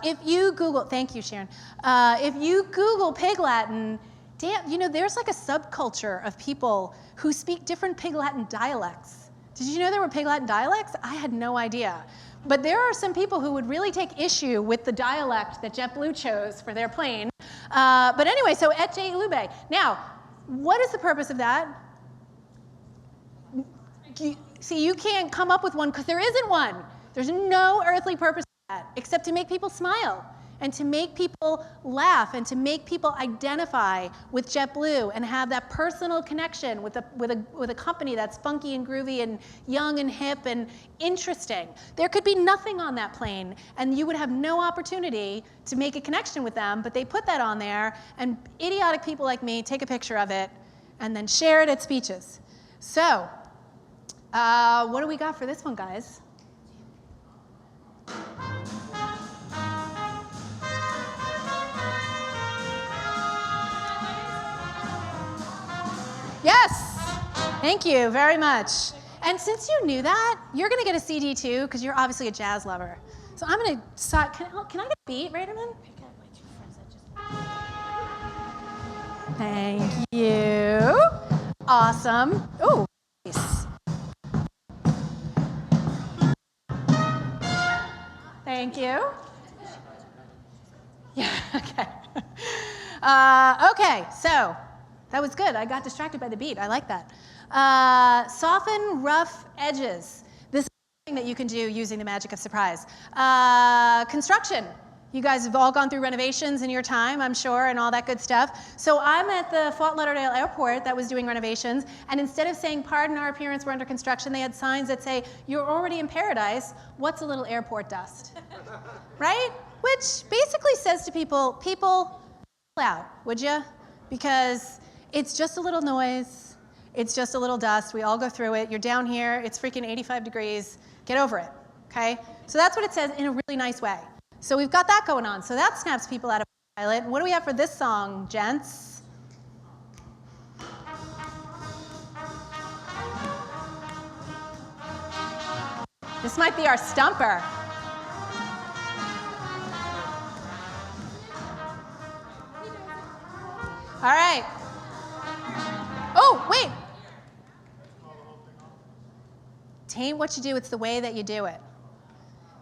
If you Google, thank you, Sharon. If you Google Pig Latin, damn, you know, there's like a subculture of people who speak different Pig Latin dialects. Did you know there were Pig Latin dialects? I had no idea. But there are some people who would really take issue with the dialect that JetBlue chose for their plane. But anyway, so et J Lube. Now, what is the purpose of that? See, you can't come up with one because there isn't one. There's no earthly purpose for that except to make people smile and to make people laugh and to make people identify with JetBlue and have that personal connection with a company that's funky and groovy and young and hip and interesting. There could be nothing on that plane and you would have no opportunity to make a connection with them, but they put that on there and idiotic people like me take a picture of it and then share it at speeches. So, what do we got for this one, guys? Yes, thank you very much. And since you knew that, you're going to get a CD too, because you're obviously a jazz lover. So I'm going to start. Can I get a beat, Raderman? Thank you. Awesome. Ooh, nice. Thank you. Yeah, okay. Okay, so that was good. I got distracted by the beat. I like that. Soften rough edges. This is something that you can do using the magic of surprise. Construction. You guys have all gone through renovations in your time, I'm sure, and all that good stuff. So I'm at the Fort Lauderdale Airport that was doing renovations, and instead of saying, "Pardon our appearance, we're under construction," they had signs that say, "You're already in paradise. What's a little airport dust?" Right? Which basically says to people, chill out, would you? Because it's just a little noise. It's just a little dust. We all go through it. You're down here. It's freaking 85 degrees. Get over it, okay? So that's what it says in a really nice way. So we've got that going on. So that snaps people out of pilot. What do we have for this song, gents? This might be our stumper. All right. Oh, wait. Tain't what you do, it's the way that you do it.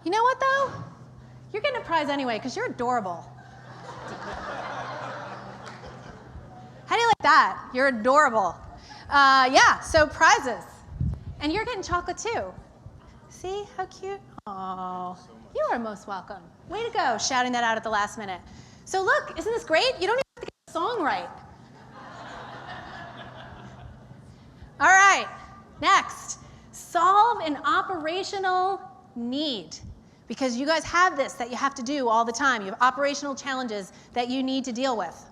You know what, though? You're getting a prize anyway, because you're adorable. How do you like that? You're adorable. Yeah, so prizes. And you're getting chocolate, too. See how cute? Oh, you are most welcome. Way to go, shouting that out at the last minute. So look, isn't this great? You don't even have to get the song right. All right, next. Solve an operational need. Because you guys have this that you have to do all the time. You have operational challenges that you need to deal with.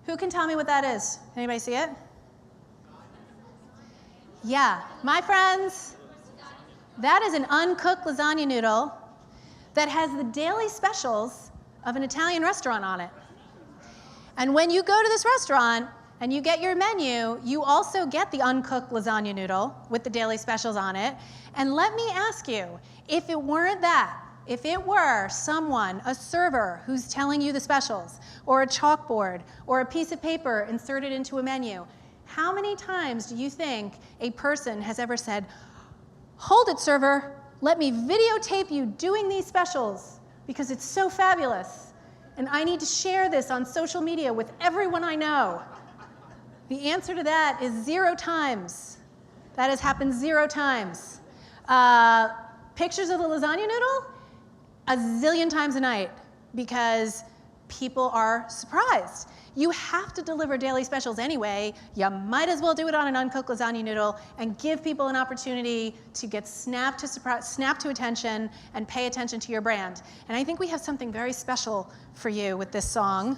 Who can tell me what that is? Anybody see it? Yeah, my friends, that is an uncooked lasagna noodle that has the daily specials of an Italian restaurant on it. And when you go to this restaurant and you get your menu, you also get the uncooked lasagna noodle with the daily specials on it. And let me ask you, if it weren't that, if it were someone, a server, who's telling you the specials, or a chalkboard, or a piece of paper inserted into a menu, how many times do you think a person has ever said, "Hold it, server, let me videotape you doing these specials because it's so fabulous, and I need to share this on social media with everyone I know"? The answer to that is 0 times. That has happened 0 times. Pictures of the lasagna noodle? A zillion times a night, because people are surprised. You have to deliver daily specials anyway. You might as well do it on an uncooked lasagna noodle and give people an opportunity to get snapped to attention and pay attention to your brand. And I think we have something very special for you with this song.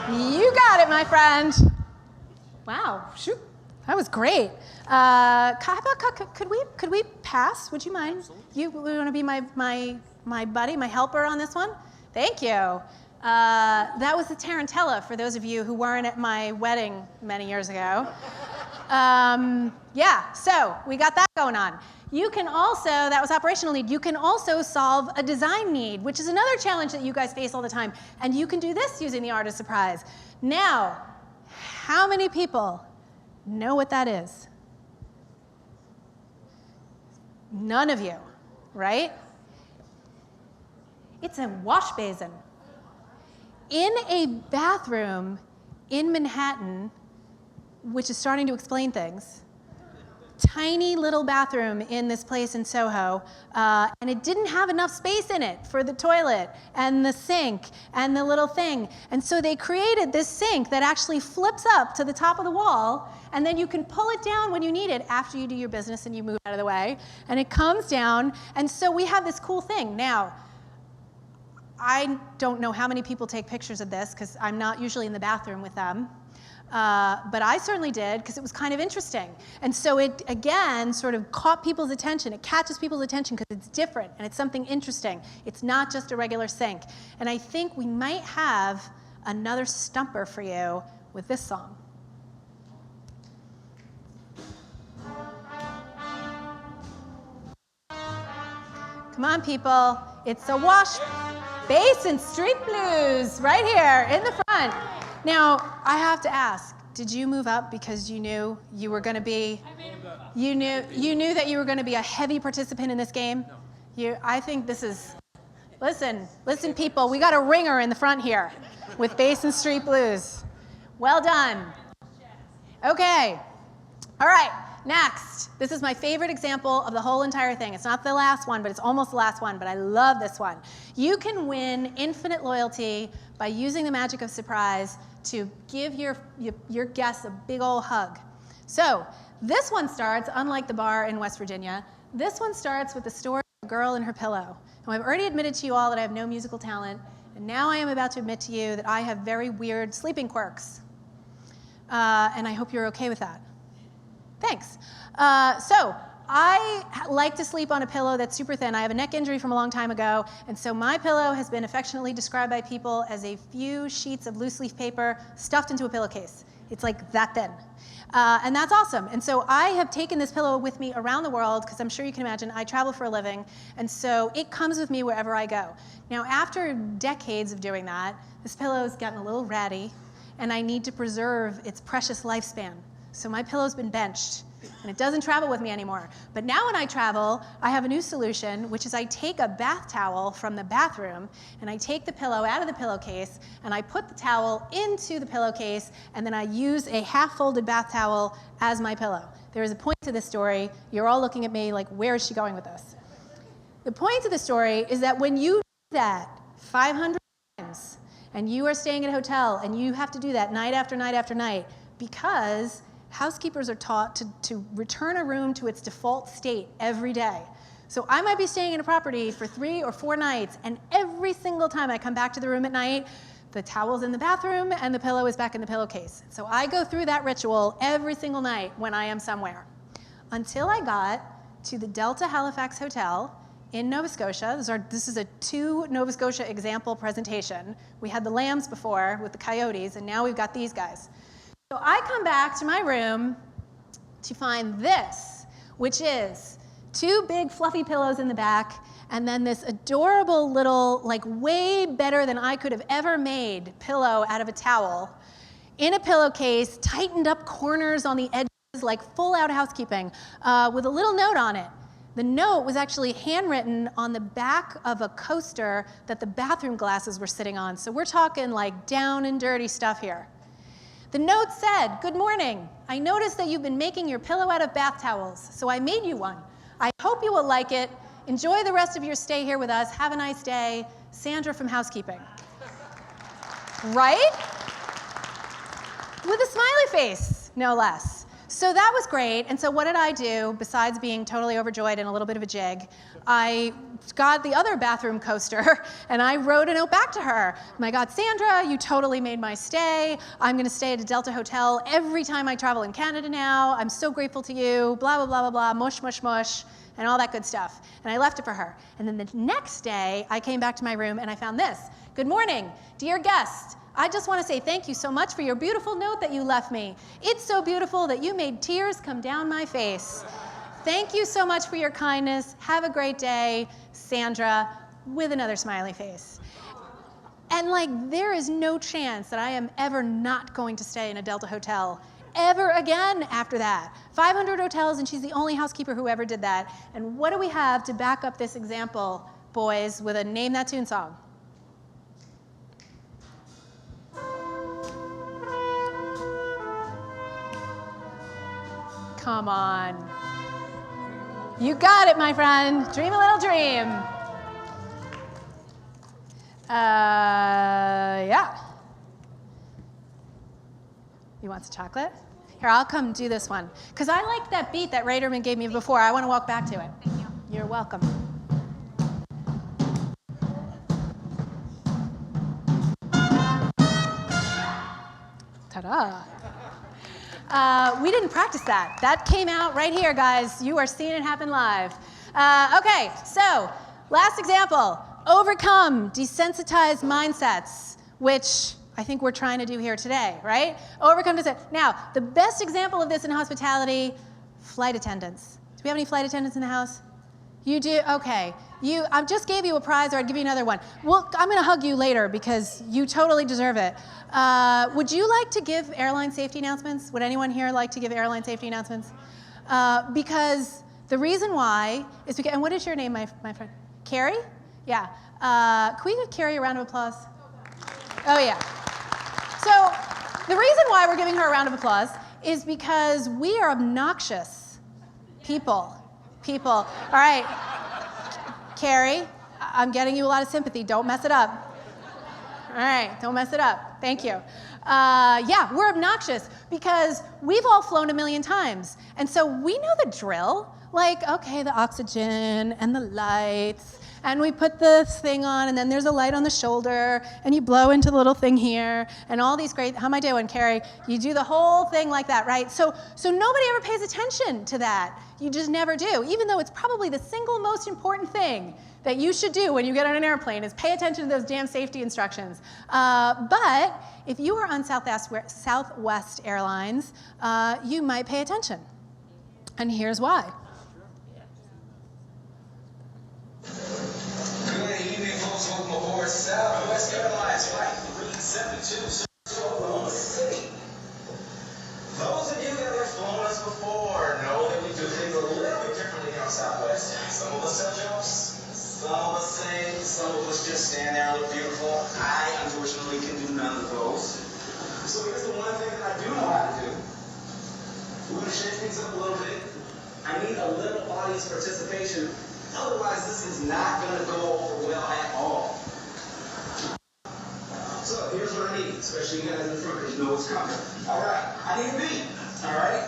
You got it, my friend. Wow, shoot, that was great. Could we pass? Would you mind? Absolutely. You want to be my buddy, my helper on this one? Thank you. That was the tarantella for those of you who weren't at my wedding many years ago. Yeah, so we got that going on. You can also, that was operational need, you can also solve a design need, which is another challenge that you guys face all the time. And you can do this using the art of surprise. Now, how many people know what that is? None of you, right? It's a wash basin. In a bathroom in Manhattan, which is starting to explain things, tiny little bathroom in this place in Soho, and it didn't have enough space in it for the toilet and the sink and the little thing. And so they created this sink that actually flips up to the top of the wall, and then you can pull it down when you need it after you do your business and you move out of the way, and it comes down. And so we have this cool thing. Now, I don't know how many people take pictures of this because I'm not usually in the bathroom with them. But I certainly did because it was kind of interesting. And so it, again, sort of caught people's attention. It catches people's attention because it's different and it's something interesting. It's not just a regular sink. And I think we might have another stumper for you with this song. Come on, people. It's a wash basin street blues right here in the front. Now, I have to ask, did you move up because you knew you were going to be, you knew that you were going to be a heavy participant in this game? No. I think this is, listen people, we got a ringer in the front here with Basin Street Blues. Well done. Okay, all right, next. This is my favorite example of the whole entire thing. It's not the last one, but it's almost the last one, but I love this one. You can win infinite loyalty by using the magic of surprise to give your guests a big old hug. So this one starts, unlike the bar in West Virginia, this one starts with the story of a girl and her pillow. Now, I've already admitted to you all that I have no musical talent, and now I am about to admit to you that I have very weird sleeping quirks. And I hope you're okay with that. Thanks. So I like to sleep on a pillow that's super thin. I have a neck injury from a long time ago, and so my pillow has been affectionately described by people as a few sheets of loose leaf paper stuffed into a pillowcase. It's like that thin. And that's awesome. And so I have taken this pillow with me around the world, because I'm sure you can imagine I travel for a living, and so it comes with me wherever I go. Now, after decades of doing that, this pillow's gotten a little ratty, and I need to preserve its precious lifespan. So my pillow's been benched, and it doesn't travel with me anymore. But now when I travel, I have a new solution, which is I take a bath towel from the bathroom, and I take the pillow out of the pillowcase, and I put the towel into the pillowcase, and then I use a half-folded bath towel as my pillow. There is a point to this story. You're all looking at me like, where is she going with this? The point of the story is that when you do that 500 times, and you are staying at a hotel, and you have to do that night after night after night, because housekeepers are taught to return a room to its default state every day. So I might be staying in a property for 3 or 4 nights, and every single time I come back to the room at night, the towel's in the bathroom and the pillow is back in the pillowcase. So I go through that ritual every single night when I am somewhere. Until I got to the Delta Halifax Hotel in Nova Scotia. This is a 2 Nova Scotia example presentation. We had the lambs before with the coyotes, and now we've got these guys. So I come back to my room to find this, which is 2 big fluffy pillows in the back, and then this adorable little, like way better than I could have ever made pillow out of a towel in a pillowcase, tightened up corners on the edges, like full out housekeeping, with a little note on it. The note was actually handwritten on the back of a coaster that the bathroom glasses were sitting on. So we're talking like down and dirty stuff here. The note said, "Good morning. I noticed that you've been making your pillow out of bath towels, so I made you one. I hope you will like it. Enjoy the rest of your stay here with us. Have a nice day. Sandra from housekeeping." Right? With a smiley face, no less. So that was great. And so what did I do, besides being totally overjoyed and a little bit of a jig? I got the other bathroom coaster, and I wrote a note back to her. My God, Sandra, you totally made my stay. I'm going to stay at a Delta hotel every time I travel in Canada now. I'm so grateful to you, blah, blah, blah, blah, blah, mush, mush, mush, and all that good stuff. And I left it for her. And then the next day, I came back to my room, and I found this. "Good morning. Dear guest, I just want to say thank you so much for your beautiful note that you left me. It's so beautiful that you made tears come down my face. Thank you so much for your kindness. Have a great day, Sandra, with another smiley face. And like, there is no chance that I am ever not going to stay in a Delta hotel ever again after that. 500 hotels, and she's the only housekeeper who ever did that. And what do we have to back up this example, boys, with a Name That Tune song? Come on. You got it, my friend. Dream a little dream. Yeah. You want some chocolate? Here, I'll come do this one. Because I like that beat that Raderman gave me before. I want to walk back to it. Thank you. You're welcome. Ta-da. We didn't practice that. That came out right here, guys. You are seeing it happen live. Okay, so last example. Overcome desensitized mindsets, which I think we're trying to do here today, right? Overcome desensitized. Now, the best example of this in hospitality, flight attendants. Do we have any flight attendants in the house? You do? Okay. I just gave you a prize, or I'd give you another one. Well, I'm going to hug you later because you totally deserve it. Would you like to give airline safety announcements? Would anyone here like to give airline safety announcements? Because the reason why is because, and what is your name, my friend? Carrie? Yeah. Can we give Carrie a round of applause? Oh, yeah. So the reason why we're giving her a round of applause is because we are obnoxious people. All right. Carrie, I'm getting you a lot of sympathy. Don't mess it up. All right, don't mess it up. Thank you. Yeah, we're obnoxious because we've all flown a million times. And so we know the drill. Like, okay, the oxygen and the lights, and we put this thing on, and then there's a light on the shoulder, and you blow into the little thing here, and all these great, how am I doing, Carrie? You do the whole thing like that, right? So nobody ever pays attention to that. You just never do, even though it's probably the single most important thing that you should do when you get on an airplane is pay attention to those damn safety instructions. But if you are on Southwest Airlines, you might pay attention. And here's why. Good evening, folks. Welcome aboard Southwest Airlines Flight 372 Oklahoma City. Those of you that have flown us before know that we do things a little bit differently on Southwest. Some of us have jobs, some of us sing, some of us just stand there and look beautiful. I, unfortunately, can do none of those. So here's the one thing that I do know how to do. We're going to shake things up a little bit. I need a little audience participation. Otherwise, this is not going to go over well at all. So here's what I need, especially you guys in the front, because you know what's coming. All right, I need a beat. All right.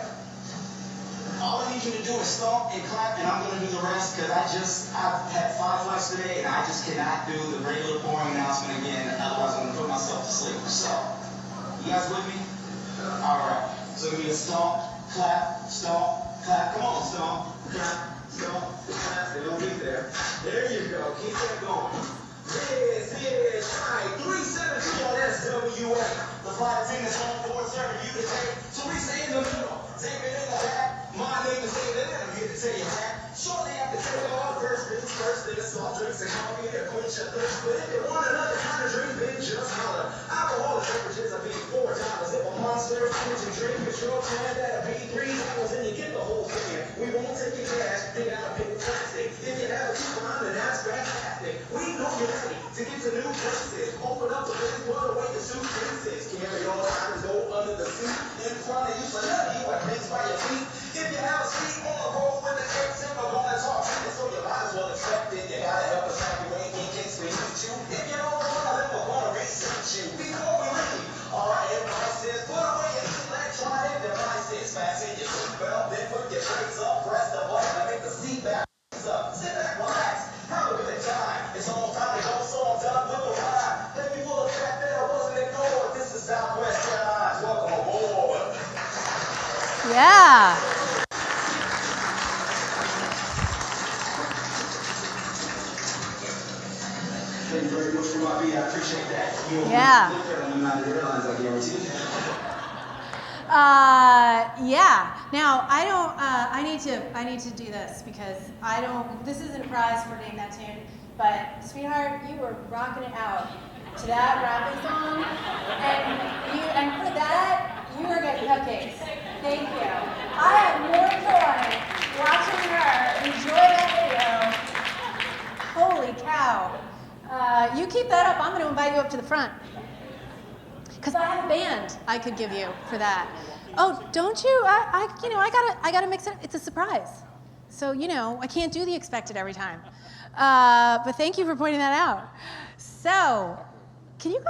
All I need you to do is stomp and clap, and I'm going to do the rest because I've had 5 flights today, and I just cannot do the regular boring announcement again. Otherwise, I'm going to put myself to sleep. So, you guys with me? All right. So give me a stomp, clap, clap. Come on, stomp, clap. Stomp, clap, they don't get there. There you go, keep that going. This is flight 372 on SWA. The flight attendants on board serving you today. Teresa in the middle, David in the back. My name is David, and I'm here to tell you that. Shortly after taking off, first thing is soft drinks and coffee to quench your thirst. But if you want another kind of drink, then just holler. Alcoholic beverages are being $4. If a Monster energy drink is your plan, that'll be $3, and you get the whole thing. We won't take your cash, you gotta pay the plastic. If you have a coupon, then that's fantastic. We know you're ready to get to new places. Open up the big put away your suitcases. Carry all the items, go under the seat. In front of you, so none of you are things by your feet. If you have a seat on the road with the tapes, and we're gonna talk shit, so you might as well accept it. You gotta help us evaluate in case we need you. If you don't want to, then we're gonna research you. Before we leave, our advice is put away your electronic devices. Fasten your seatbelt, then put your shirts up, press the button to make the seat back up. Sit back, relax, have a good time. It's all time to go, so I'm done with the ride. Thank you for the fact that I wasn't ignored. This is Southwest Airlines. Welcome aboard. Yeah. Thank you very much for my beat. I appreciate that. Yeah. Yeah. Now I need to do this because this isn't a prize for Name That Tune, but sweetheart, you were rocking it out to that rapping song, and for that, you are getting cupcakes. Thank you. I have more joy watching her enjoy that video. Holy cow. You keep that up, I'm going to invite you up to the front. Because I have a band I could give you for that. Oh, don't you? I gotta mix it. It's a surprise. So, I can't do the expected every time. But thank you for pointing that out. So, can you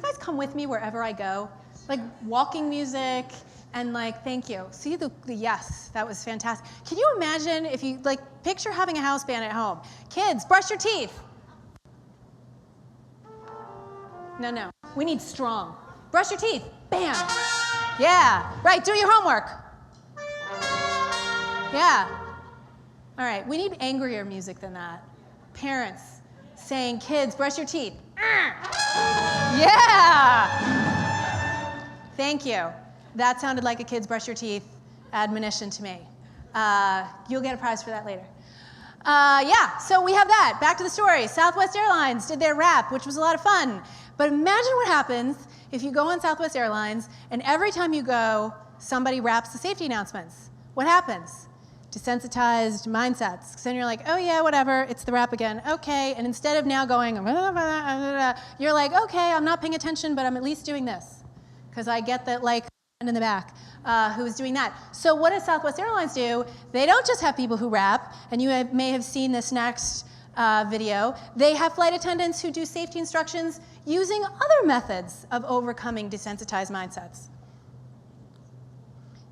guys come with me wherever I go? Like walking music and thank you. See the yes, that was fantastic. Can you imagine if you picture having a house band at home? Kids, brush your teeth. No. We need strong. Brush your teeth. Bam. Yeah. Right. Do your homework. Yeah. All right. We need angrier music than that. Parents saying, kids, brush your teeth. Yeah. Thank you. That sounded like a kids brush your teeth admonition to me. You'll get a prize for that later. Yeah, so we have that. Back to the story. Southwest Airlines did their rap, which was a lot of fun. But imagine what happens if you go on Southwest Airlines and every time you go, somebody raps the safety announcements. What happens? Desensitized mindsets. Because then you're like, oh yeah, whatever, it's the rap again. Okay, and instead of now going, you're like, okay, I'm not paying attention, but I'm at least doing this. Because I get that in the back who is doing that. So what does Southwest Airlines do? They don't just have people who rap, and you may have seen this next video. They have flight attendants who do safety instructions using other methods of overcoming desensitized mindsets.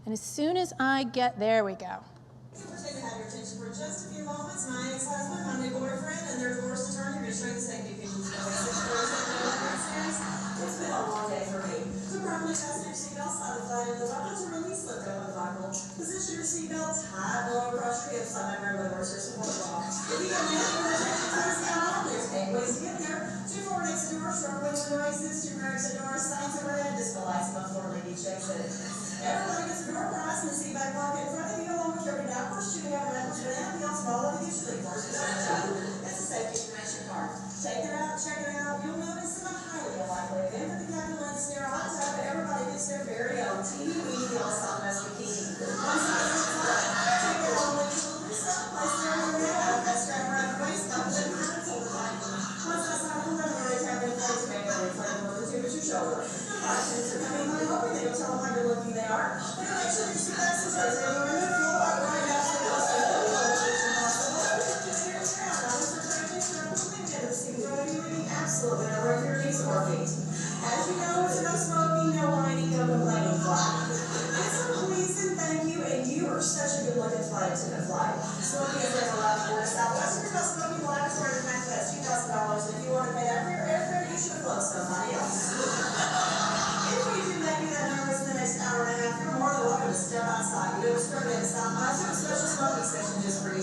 And as soon as I get, there we go. Thank you for taking out your attention for just a few moments. My ex-husband, my new boyfriend, and their divorce attorney restrained the safety features of the series. It's been a long day for me. So properly fasten your seatbelts, slide the flight into the buckles, and release lift over the buckle. Position your seatbelt tight below across your hips. I never really works your support wall. If you get mad, you want to take your seat down. There's 8 ways to get there. 2 forward exit doors, sharp window noises, 2 rear exit doors, signs overhead, disco lights above floor, lady checks it. Everybody gets a door prize in the seat back pocket in front of you, along with your backwards, shooting out backwards, but anything else, all of it gets your lead force. It's a safety information card. Take it out, check it out. You'll notice in a highly unlikely event that the captain lands near a hot tub, everybody gets their very own teeny-weeny yellow Southwest bikini. One side of the top, take it all the way to the loose up, place it over your head, that strap around your waist, up and hands over the bike. Once that's not pulled over, they tap in place to make it inflatable with the tube at your shoulder. Students are coming home hoping they don't tell them how good looking they are. They're going to make sure your seat backs and toes are removed full right after the bus and full of restriction possible. Here's your ground. Now, Mr. Tracking, start moving into the seat in front of you, leaving absolutely no room for your knees or feet. As you know, it's no smoking, no whining, no complaining flight. It's a please and thank you, and you are such a good looking flight attendant flight. Smoking is never allowed for Southwest. If you're not smoking, laboratory to Mac Fest, $2,000. If you want to pay that for your airfare, you should have flown somebody else. If you do make me that nervous in the next hour and a half, you're more than welcome to step outside. We do a scrub in stop by. So a special smoking section just for you.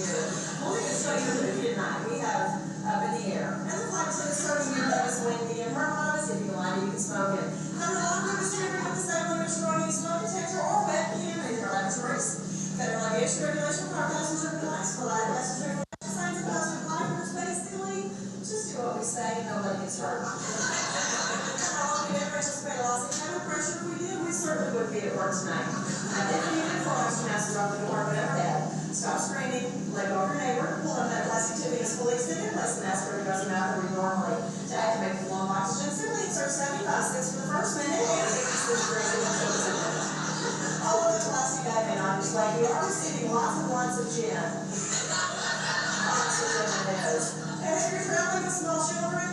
We'll even show you the movie tonight. We have Up in the Air. And the flight attendant serving you that is windy. And her motto is if you like it, you can smoke it. Number 1, room is standard with the same limit to running smoke detector or vacuum in your laboratories. Federal aviation regulation for our passenger flights. Polite passenger flights. Signs of passenger flight rules basically just do what we say and nobody gets hurt. We never anticipate loss of cabin pressure. If we did, we certainly would be at work tonight. If you need to extra masses off the door, whatever that. Stop screaming, let go of your neighbor, pull up that plastic tubing is fully extended, place the mask over your nose and mouth where you normally. To activate the lung oxygen, simply insert 75 for the first minute and 66 degrees in the minute. All of the plastic bag may not display. You are receiving lots of gin. Lots of gin in those. And if you're traveling with small children,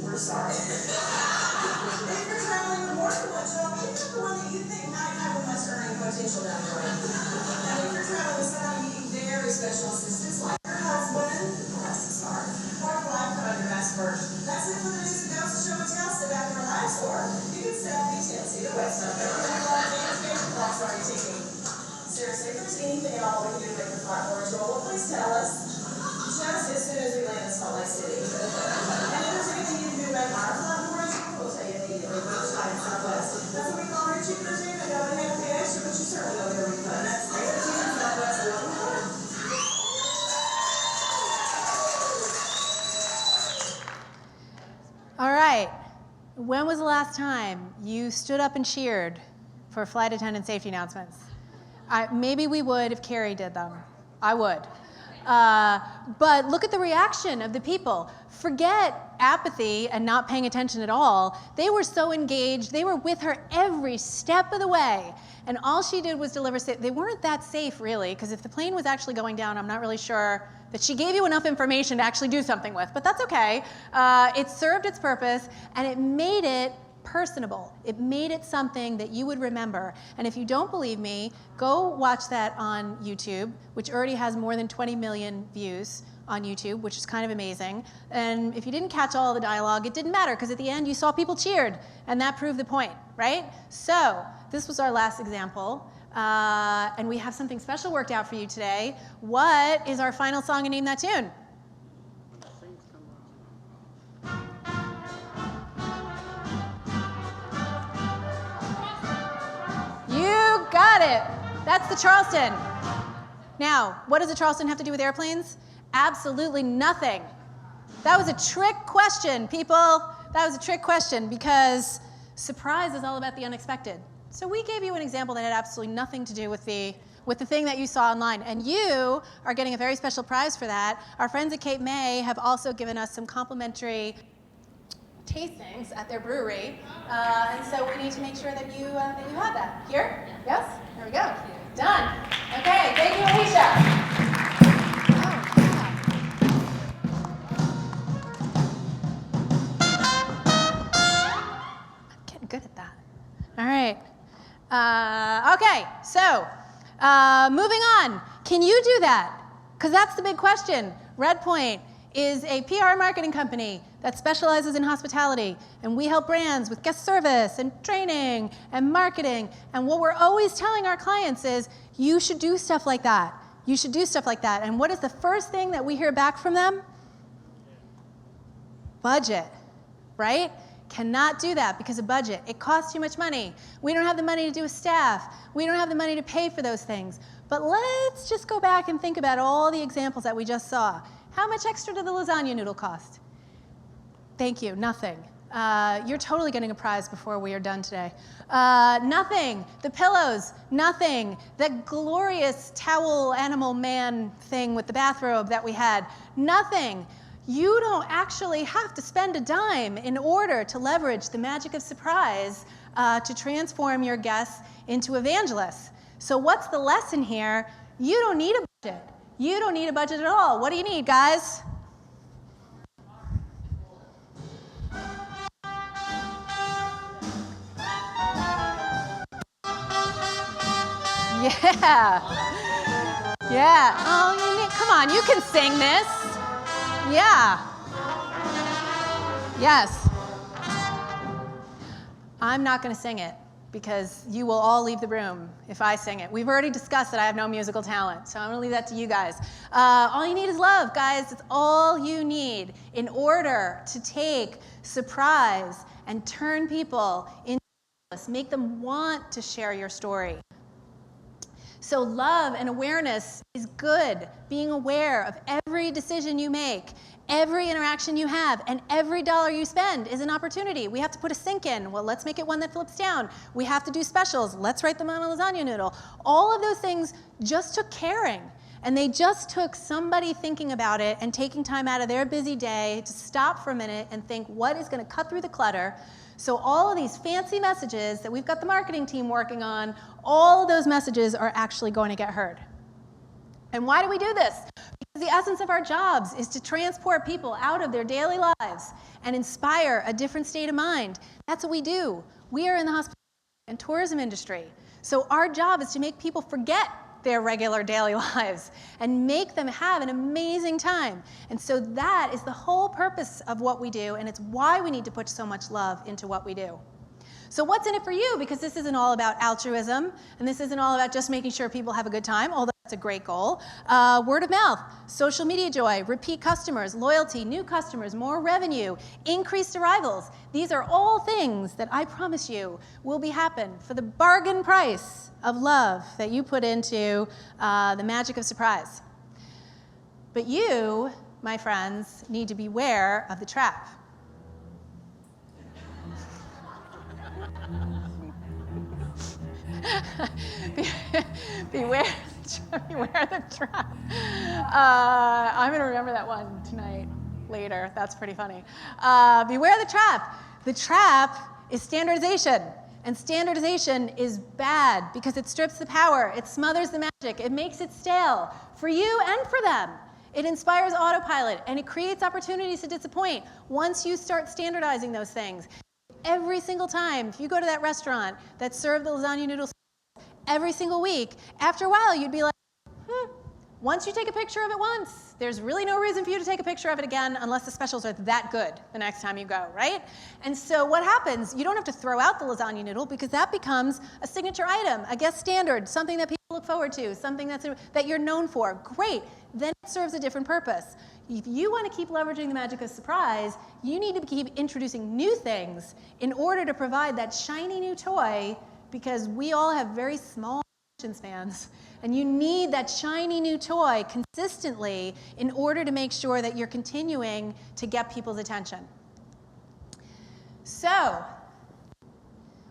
we're sorry. If you're traveling with more than one child, pick up the one that you think might have the most earning potential down the road. And if you're traveling with somebody needing very special assistance, like your husband, bless his heart, or a wife, put on your mask first. That's it for the news and notes. Show and tell, sit back and relax, or you can sit up, be tense, either way. So if your clock's already ticking. Seriously, if there's anything at all we can do to make the flight more enjoyable, please tell us. Just as soon as we land in Salt Lake City. And if there's anything you can do to make our flight more When was the last time you stood up and cheered for flight attendant safety announcements? Maybe we would if Carrie did them. I would. But look at the reaction of the people. Forget apathy and not paying attention at all. They were so engaged. They were with her every step of the way. And all she did was deliver. They weren't that safe, really, because if the plane was actually going down, I'm not really sure that she gave you enough information to actually do something with. But that's okay. It served its purpose, and it made it personable. It made it something that you would remember. And if you don't believe me, go watch that on YouTube, which already has more than 20 million views on YouTube, which is kind of amazing. And if you didn't catch all the dialogue, it didn't matter, because at the end you saw people cheered, and that proved the point, right? So this was our last example. And we have something special worked out for you today. What is our final song and name that tune? You got it. That's the Charleston. Now, what does the Charleston have to do with airplanes? Absolutely nothing. That was a trick question, people. That was a trick question, because surprise is all about the unexpected. So we gave you an example that had absolutely nothing to do with the thing that you saw online. And you are getting a very special prize for that. Our friends at Cape May have also given us some complimentary tastings at their brewery. And so we need to make sure that you have that. Here? Yes? There we go. Done. Okay, thank you, Alicia. Good at that. All right. Okay, so moving on. Can you do that? Because that's the big question. Redpoint is a PR marketing company that specializes in hospitality, and we help brands with guest service and training and marketing. And what we're always telling our clients is, you should do stuff like that. You should do stuff like that. And what is the first thing that we hear back from them? Budget, right? Cannot do that because of budget. It costs too much money. We don't have the money to do a staff. We don't have the money to pay for those things. But let's just go back and think about all the examples that we just saw. How much extra did the lasagna noodle cost? Thank you, nothing. You're totally getting a prize before we are done today. Nothing. The pillows, nothing. That glorious towel animal man thing with the bathrobe that we had, nothing. You don't actually have to spend a dime in order to leverage the magic of surprise to transform your guests into evangelists. So what's the lesson here? You don't need a budget. You don't need a budget at all. What do you need, guys? Yeah. Yeah. Oh, you need, come on, you can sing this. Yeah. Yes. I'm not going to sing it because you will all leave the room if I sing it. We've already discussed that I have no musical talent, so I'm going to leave that to you guys. All you need is love, guys. It's all you need in order to take surprise and turn people into evangelists, make them want to share your story. So love and awareness is good. Being aware of every decision you make, every interaction you have, and every dollar you spend is an opportunity. We have to put a sink in. Well, let's make it one that flips down. We have to do specials. Let's write them on a lasagna noodle. All of those things just took caring. And they just took somebody thinking about it and taking time out of their busy day to stop for a minute and think, what is going to cut through the clutter? So all of these fancy messages that we've got the marketing team working on, all of those messages are actually going to get heard. And why do we do this? Because the essence of our jobs is to transport people out of their daily lives and inspire a different state of mind. That's what we do. We are in the hospitality and tourism industry. So our job is to make people forget their regular daily lives and make them have an amazing time. And so that is the whole purpose of what we do, and it's why we need to put so much love into what we do. So what's in it for you? Because this isn't all about altruism, and this isn't all about just making sure people have a good time, although that's a great goal. Word of mouth, social media joy, repeat customers, loyalty, new customers, more revenue, increased arrivals. These are all things that I promise you will happen for the bargain price of love that you put into the magic of surprise. But you, my friends, need to beware of the trap. Beware the trap. I'm going to remember that one tonight, later. That's pretty funny. Beware the trap. The trap is standardization. And standardization is bad because it strips the power. It smothers the magic. It makes it stale for you and for them. It inspires autopilot, and it creates opportunities to disappoint once you start standardizing those things. Every single time, if you go to that restaurant that served the lasagna noodles every single week, after a while you'd be like, once you take a picture of it once, there's really no reason for you to take a picture of it again unless the specials are that good the next time you go, right? And so what happens, you don't have to throw out the lasagna noodle because that becomes a signature item, a guest standard, something that people look forward to, something that you're known for. Great, then it serves a different purpose. If you want to keep leveraging the magic of surprise, you need to keep introducing new things in order to provide that shiny new toy, because we all have very small attention spans. And you need that shiny new toy consistently in order to make sure that you're continuing to get people's attention. So,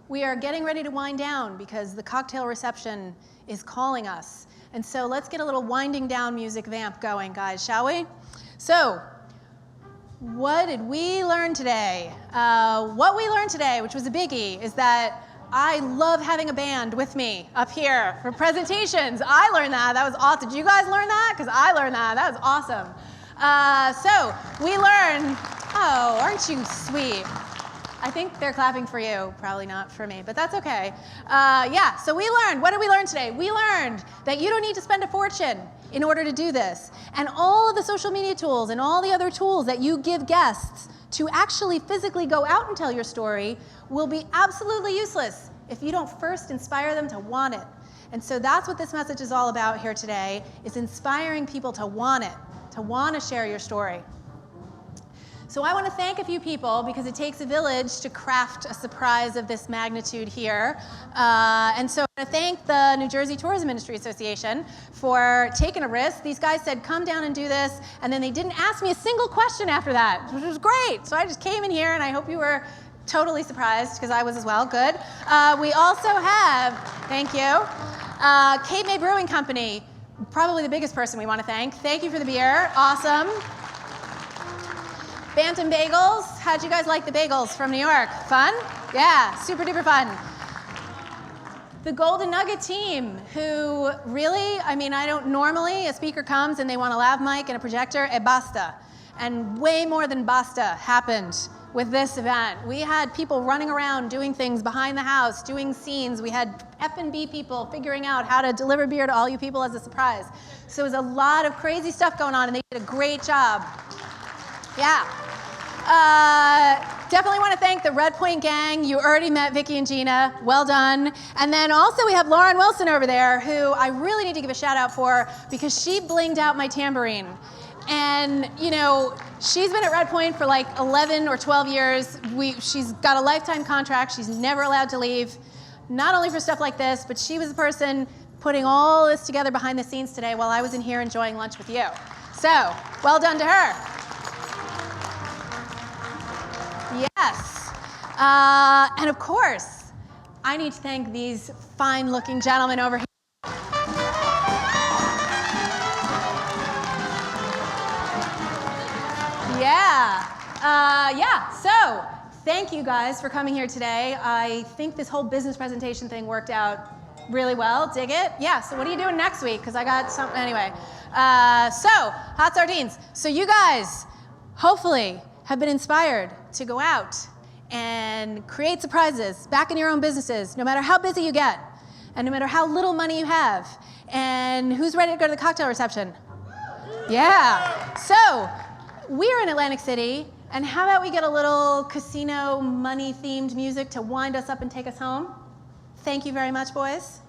we are getting ready to wind down because the cocktail reception is calling us. And so let's get a little winding down music vamp going, guys, shall we? So, what did we learn today? What we learned today, which was a biggie, is that I love having a band with me up here for presentations. I learned that. That was awesome. Did you guys learn that? Because I learned that. That was awesome. So we learned, oh, aren't you sweet? I think they're clapping for you, probably not for me, but that's okay. Yeah, so we learned, what did we learn today? We learned that you don't need to spend a fortune in order to do this. And all of the social media tools and all the other tools that you give guests to actually physically go out and tell your story will be absolutely useless if you don't first inspire them to want it. And so that's what this message is all about here today, is inspiring people to want it, to want to share your story. So I want to thank a few people because it takes a village to craft a surprise of this magnitude here. And so I want to thank the New Jersey Tourism Industry Association for taking a risk. These guys said, come down and do this. And then they didn't ask me a single question after that, which was great. So I just came in here, and I hope you were totally surprised, because I was as well. Good. We also have, thank you, Cape May Brewing Company, probably the biggest person we want to thank. Thank you for the beer. Awesome. Bantam Bagels. How'd you guys like the bagels from New York? Fun? Yeah, super duper fun. The Golden Nugget team, who really, I mean, I don't normally, a speaker comes and they want a lav mic and a projector, e basta. And way more than basta happened with this event. We had people running around doing things behind the house, doing scenes. We had F&B people figuring out how to deliver beer to all you people as a surprise. So it was a lot of crazy stuff going on, and they did a great job. Yeah. Definitely want to thank the Redpoint gang. You already met Vicky and Gina. Well done. And then also we have Lauren Wilson over there, who I really need to give a shout out for, because she blinged out my tambourine. And, you know, she's been at Redpoint for like 11 or 12 years. She's got a lifetime contract. She's never allowed to leave, not only for stuff like this, but she was the person putting all this together behind the scenes today while I was in here enjoying lunch with you. So, well done to her. Yes. And of course, I need to thank these fine-looking gentlemen over here. Yeah. So, thank you guys for coming here today. I think this whole business presentation thing worked out really well. Dig it? Yeah, so what are you doing next week? Because I got something, anyway. So, Hot Sardines. So you guys, hopefully, have been inspired to go out and create surprises back in your own businesses, no matter how busy you get, and no matter how little money you have. And who's ready to go to the cocktail reception? Yeah. So, we're in Atlantic City, and how about we get a little casino money-themed music to wind us up and take us home? Thank you very much, boys.